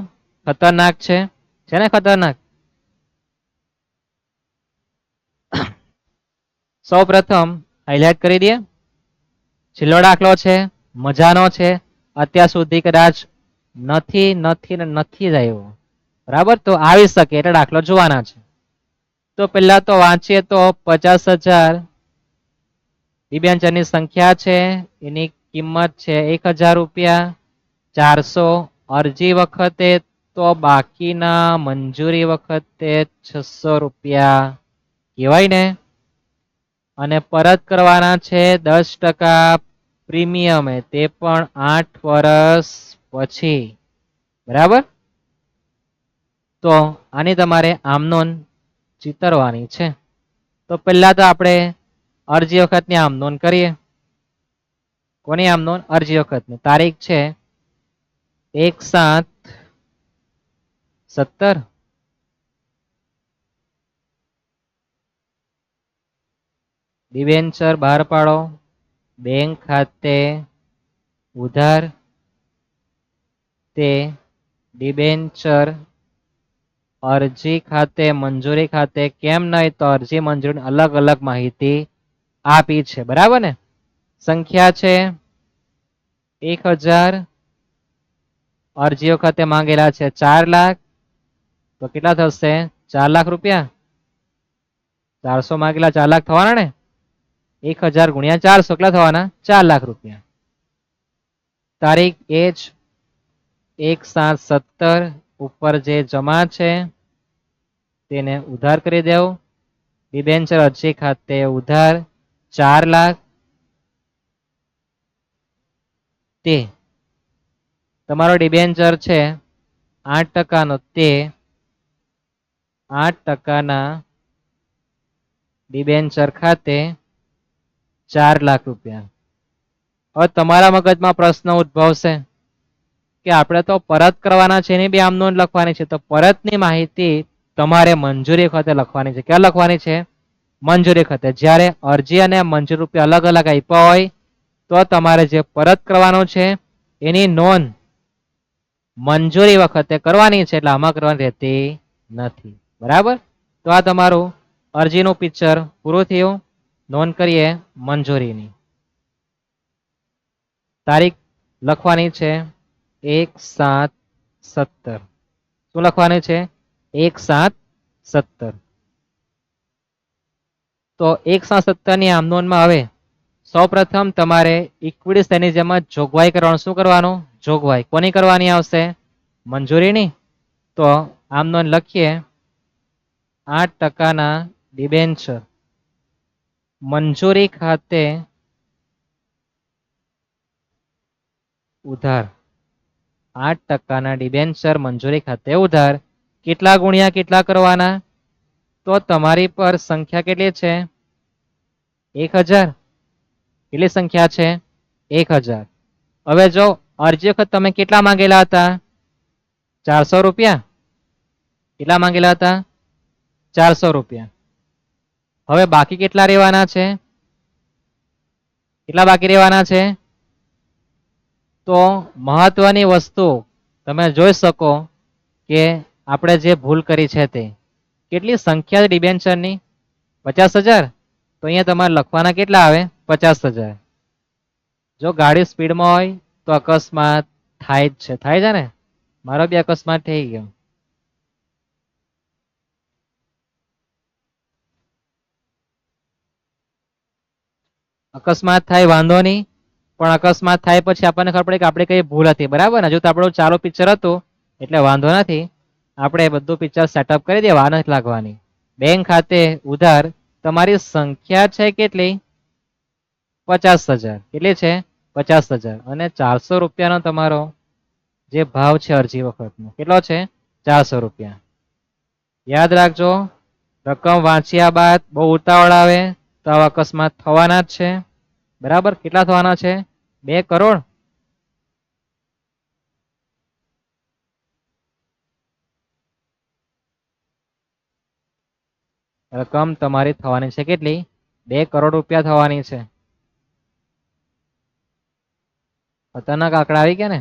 ખતરનાક છે ને? ખતરનાક. સૌ પ્રથમ હાઇલાઇટ કરી દઈએ. છેલ્લો દાખલો છે, મજાનો છે. અત્યાર સુધી કદાચ નથી નથી ને નથી જ આવ્યો, બરાબર. તો આવી શકે એટલે દાખલો જોવાના છે. તો પેલા તો વાંચીએ તો 50,000 ડિબેન્ચરની સંખ્યા છે, એની કિંમત છે 1,000 રૂપિયા. 400 અરજી વખતે તો બાકીના મંજૂરી વખતે 600 રૂપિયા કહેવાય ને. અને પરત કરવાના છે 10% પ્રીમિયમે, તે પણ 8 વર્ષ પછી, બરાબર. તો આની તમારે આમનોન ચિતરવાની છે. તો પહેલા તો આપણે અરજી વખતની આમનોન કરીએ. કોની આમનોન? અરજી વખતની. તારીખ છે 1/7/17. ડિબેન્ચર બહાર પાડો. બેંક ખાતે ઉધાર. તે ડિબેન્ચર અરજી ખાતે મંજૂરી ખાતે કેમ નહીં? તો અરજી મંજૂરી અલગ અલગ માહિતી આપી છે, બરાબર ને. સંખ્યા છે 1,000. અરજી વખતે માંગેલા છે 4 લાખ. તો કેટલા થશે? 4 લાખ રૂપિયા. 400 માંગેલા 4 લાખ થવાના ને. 1,000 ગુણ્યા 400 કેટલા થવાના? 4 લાખ રૂપિયા. તારીખ એ જ 1/7/17 ઉપર જે જમા છે તેને ઉધાર કરી દેવું. ડિબેન્ચર અરજી ખાતે ઉધાર 4 લાખ. તે તમારો ડિબેન્ચર છે 8%નો, તે 8%ના ડિબેન્ચર ખાતે 4 લાખ રૂપિયા. હવે તમારા મગજમાં પ્રશ્ન ઉદ્ભવશે કે આપણે તો પરત કરવાના છે એની બી આમ નોંધ લખવાની છે, તો પરતની માહિતી તમારે મંજૂરી ખાતે લખવાની છે. ક્યાં લખવાની છે? મંજૂરી ખાતે. જ્યારે અરજી અને મંજૂરી રૂપિયા અલગ અલગ આપ્યા હોય તો તમારે જે પરત કરવાનો છે એની નોંધ મંજૂરી વખતે કરવાની છે, એટલે આમાં કરવાની રહેતી નથી. બરાબર? તો આ તમારું અરજીનું પિક્ચર પૂરું થયું. નોંધ કરીએ મંજૂરીની. તારીખ લખવાની છે 1/7/17. શું લખવાની છે? 1/7/17. તો 1/7/17ની આમ નોંધમાં હવે સૌપ્રથમ તમારે ઇક્વિટી શેરની જેમ જ જોગવાઈ કરવાનું. શું કરવાનું? જોગવાઈ. કોની કરવાની આવશે? મંજૂરીની. તો આમ નોંધ લખીએ 8%ના ડિબેન્ચર મંજૂરી ખાતે ઉધાર. 8%ના ડિબેન્ચર મંજૂરી ખાતે ઉધાર. કેટલા ગુણ્યા કેટલા કરવાના? તો તમારી પર સંખ્યા કેટલી છે? 1000. કેટલી સંખ્યા છે? 1000. હવે જો અરજી વખત તમે કેટલા માંગેલા હતા? 400 રૂપિયા. કેટલા માંગેલા હતા? 400 રૂપિયા. હવે બાકી કેટલા રહેવાના છે? કેટલા બાકી રહેવાના છે? તો મહત્વની વસ્તુ તમે જોઈ શકો કે આપણે જે ભૂલ કરી છે તે કેટલી સંખ્યા ડિબેન્ચરની? 50,000. તો અહીંયા તમારે લખવાના કેટલા આવે? 50,000. જો ગાડી સ્પીડમાં હોય તો અકસ્માત થાય જ છે. થાય છે ને? મારો બી અકસ્માત થઈ ગયો. અકસ્માત થાય વાંધો નહીં, પણ અકસ્માત થાય પછી આપણને ખબર પડે કે આપણે કઈ ભૂલ હતી. બરાબર ને? હજુ તો આપણું ચાલુ પિક્ચર હતું એટલે વાંધો નથી. આપણે બધું પિક્ચર સેટઅપ કરી દઈએ, વાર નથી લાગવાની. બેંક ખાતે ઉધાર તમારી સંખ્યા છે કેટલી? 50,000. કેટલી છે? 50,000. અને 400 રૂપિયાનો તમારો જે ભાવ છે અરજી વખતનો કેટલો છે? 400 રૂપિયા. યાદ રાખજો, રકમ વાંચ્યા બાદ બહુ ઉતાવળ આવે તો આવા અકસ્માત થવાના જ છે. બરાબર? કેટલા થવાના છે? 2 કરોડ. રકમ તમારી થવાની છે કેટલી? 2 કરોડ રૂપિયા થવાની છે. ખતરનાક આંકડા આવી ગયા ને?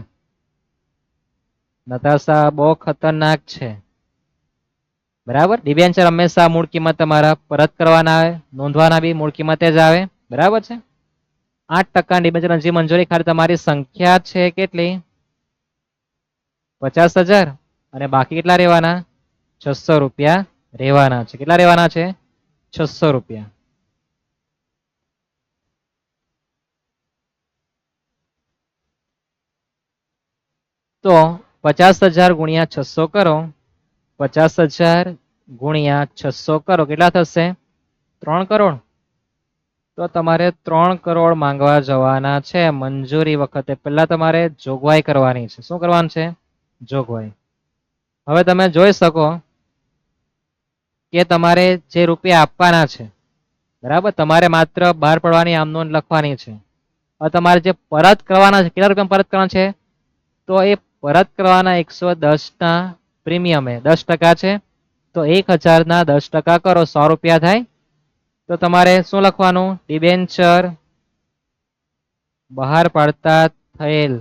નતાશા બહુ ખતરનાક છે. બરાબર? ડિબેન્ચર હંમેશા મૂળ કિંમત તમારા પરત કરવાના આવે, નોંધવાના બી મૂળ કિંમતે જ આવે. બરાબર છે? 8% ડિબેન્ચર અરજી મંજૂરી ખાતે તમારી સંખ્યા છે કેટલી? 50,000. અને બાકી કેટલા રહેવાના? 600 રૂપિયા રહેવાના છે. કેટલા રહેવાના છે? 600 રૂપિયા. તો 50,000 ગુણ્યા 600 કરો. 50,000 ગુણ્યા 600 કરો. કેટલા થશે? 3 કરોડ. તો તમારે 3 કરોડ માંગવા જવાના છે મંજૂરી વખતે. પહેલા તમારે જોગવાઈ કરવાની છે. શું કરવાનું છે? જોગવાઈ. હવે તમે જોઈ શકો કે તમારે જે રૂપિયા આપવાના છે, બરાબર, તમારે માત્ર બહાર પડવાની આમ નોંધ લખવાની છે. હવે તમારે જે પરત કરવાના છે, કેટલા રૂપિયા પરત કરવાના છે? તો એ પરત કરવાના 110ના પ્રીમિયમ 10% છે. તો 1000 ના 10% કરો, 100 રૂપિયા થાય. તો તમારે શું લખવાનું? ડિબેન્ચર બહાર પાડતા થયેલ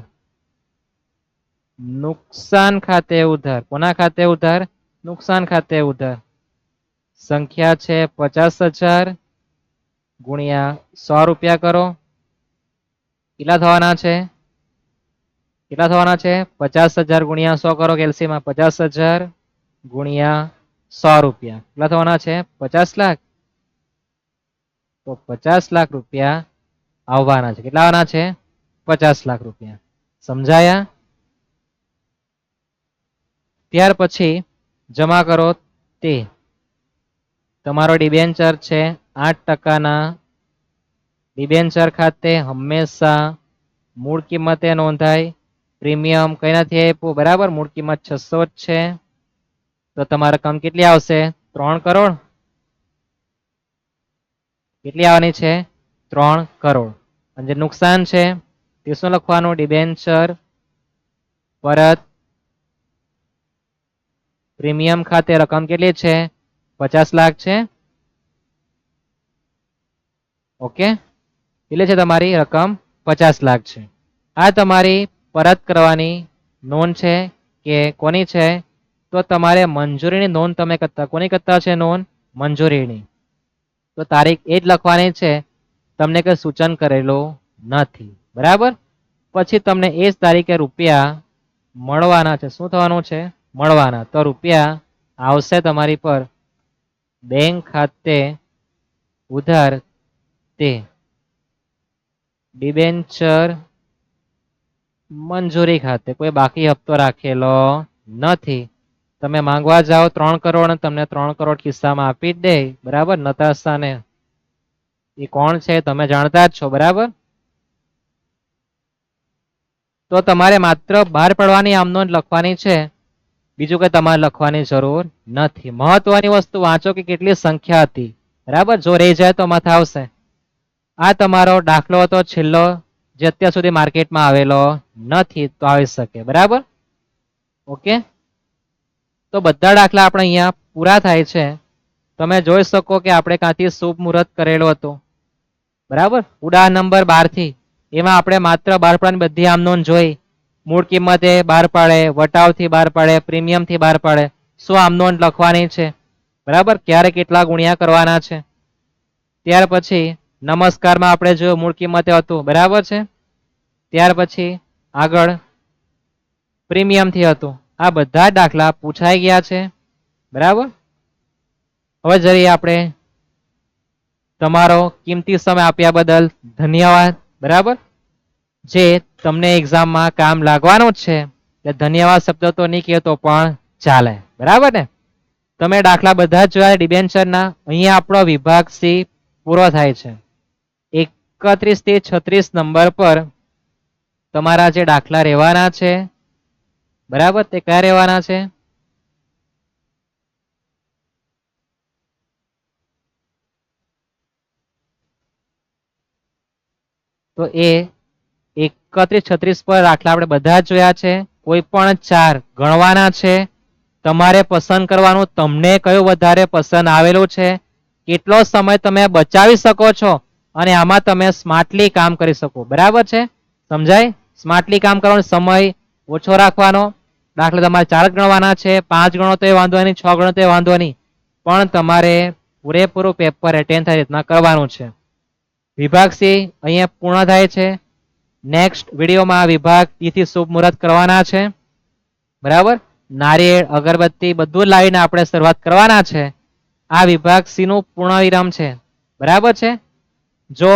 નુકસાન ખાતે ઉધાર. કોના ખાતે ઉધાર? નુકસાન ખાતે ઉધાર. સંખ્યા છે 50,000 ગુણ્યા 100 રૂપિયા કરો. કેટલા થવાના છે? કેટલા થવાના છે? 50,000 ગુણ્યા 100 કરો. કેલ્સીમાં 50,000 ગુણ્યા 100 રૂપિયા. કેટલા થવાના છે? 50 લાખ. તો 50 લાખ રૂપિયા આવવાના છે. કેટલા આવવાના છે? 50 લાખ રૂપિયા. સમજાયા? ત્યાર પછી જમા કરો તે તમારો ડિબેન્ચર છે 8%ના ડિબેન્ચર ખાતે હંમેશા મૂળ કિંમતે નોંધાય. પ્રીમિયમ કઈ નથી આપ્યું, બરાબર. મૂળ કિંમત 600 જ છે. તો તમારી રકમ કેટલી આવશે? 3 કરોડ. કેટલી આવવાની છે? 3 કરોડ. અને જે નુકસાન છે તે શું લખવાનું? ડિબેન્ચર પરત પ્રીમિયમ ખાતે રકમ કેટલી છે? 50 લાખ છે. ઓકે, એટલે છે તમારી રકમ 50 લાખ છે. આ તમારી પરત કરવાની નોંધ છે કે કોની છે? તો તમારે મંજૂરીની નોંધ તમે કરતા, કોની કરતા છે નોંધ? મંજૂરીની. તો તારીખ એ જ લખવાની છે, તમને કઈ સૂચન કરેલું નથી, બરાબર. પછી તમને એ જ તારીખે રૂપિયા મળવાના છે. શું થવાનું છે? મળવાના. તો રૂપિયા આવશે તમારી પર બેંક ખાતે ઉધાર તે ડિબેન્ચર મંજૂરી ખાતે. કોઈ બાકી હપ્તો રાખેલો નથી. તમે માંગવા જાઓ 3 કરોડ અને તમને 3 કરોડ ખિસ્સામાં આપી જ દે, બરાબર. નતાશાને એ કોણ છે તમે જાણતા જ છો, બરાબર. તો તમારે માત્ર બહાર પડવાની આમ નોંધ લખવાની છે, બીજું કઈ તમારે લખવાની જરૂર નથી. મહત્વની વસ્તુ વાંચો કે કેટલી સંખ્યા હતી, બરાબર. જો રહી જાય તો માથે આવશે. આ તમારો દાખલો હતો છેલ્લો, જે અત્યાર સુધી માર્કેટમાં આવેલો નથી, તો આવી શકે, બરાબર. ઓકે, તો બધા દાખલા આપણે અહીંયા પૂરા થાય છે. તમે જોઈ શકો કે આપણે ક્યાંથી શુભ મુહૂર્ત કરેલો હતો, બરાબર. ઉદાહરણ નંબર 12 થી એમાં આપણે માત્ર 12 પડવાની બધી આમ નોંધ જોઈ. મૂળ કિંમતે 12 પાડે, વટાવથી 12 પાડે, પ્રીમિયમથી 12 પાડે. શું આમ નોંધ લખવાની છે, બરાબર. ક્યારે કેટલા ગુણ્યા કરવાના છે. ત્યાર પછી નમસ્કારમાં આપણે જોયું મૂળ કિંમતે હતું, બરાબર છે. ત્યાર પછી આગળ પ્રીમિયમ થી હતું. આ બધા દાખલા પૂછાઈ ગયા છે, બરાબર. હવે જઈએ આપણે. તમારો કિંમતી સમય આપ્યા બદલ ધન્યવાદ, બરાબર. જે તમને એક્ઝામમાં કામ લાગવાનું જ છે, એટલે ધન્યવાદ શબ્દ તો નહીં કહેતો પણ ચાલે, બરાબર ને. તમે દાખલા બધા જ જોયા ડિબેન્ચરના. અહીંયા આપણો વિભાગ સી પૂરો થાય છે. 31 થી 36 નંબર પર તમારા જે દાખલા રહેવાના છે, બરાબર, તે કયા રહેવાના છે? તો એ 31-36 પર દાખલા આપણે બધા જ જોયા છે. કોઈ પણ 4 ગણવાના છે. તમારે પસંદ કરવાનું તમને કયું વધારે પસંદ આવેલું છે, કેટલો સમય તમે બચાવી શકો છો, અને આમાં તમે સ્માર્ટલી કામ કરી શકો, બરાબર છે. સમજાય? સ્માર્ટલી કામ કરવાનો સમય ઓછો રાખવાનો. દાખલા તમારે 4 ગણવાના છે, 5 ગણો તો એ વાંધો નહીં, 6 ગણો તો એ વાંધો નહીં, પણ તમારે પૂરેપૂરું પેપર એટેન્ડ થાય રીતના કરવાનું છે. વિભાગ સી અહીંયા પૂર્ણ થાય છે. નેક્સ્ટ વિડીયોમાં વિભાગ ઈ થી શુભ મુહૂર્ત કરવાના છે, બરાબર. નારિયેળ, અગરબત્તી બધું લાવીને આપણે શરૂઆત કરવાના છે. આ વિભાગ સી નું પૂર્ણ વિરામ છે, બરાબર છે. જો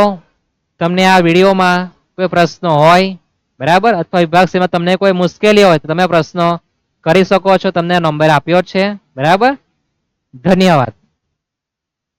તમને આ વિડીયોમાં કોઈ પ્રશ્ન હોય, બરાબર, અથવા વિભાગ સી માં તમને કોઈ મુશ્કેલી હોય તો તમે પ્રશ્નો કરી શકો છો. તમને નંબર આપ્યો છે, બરાબર. ધન્યવાદ.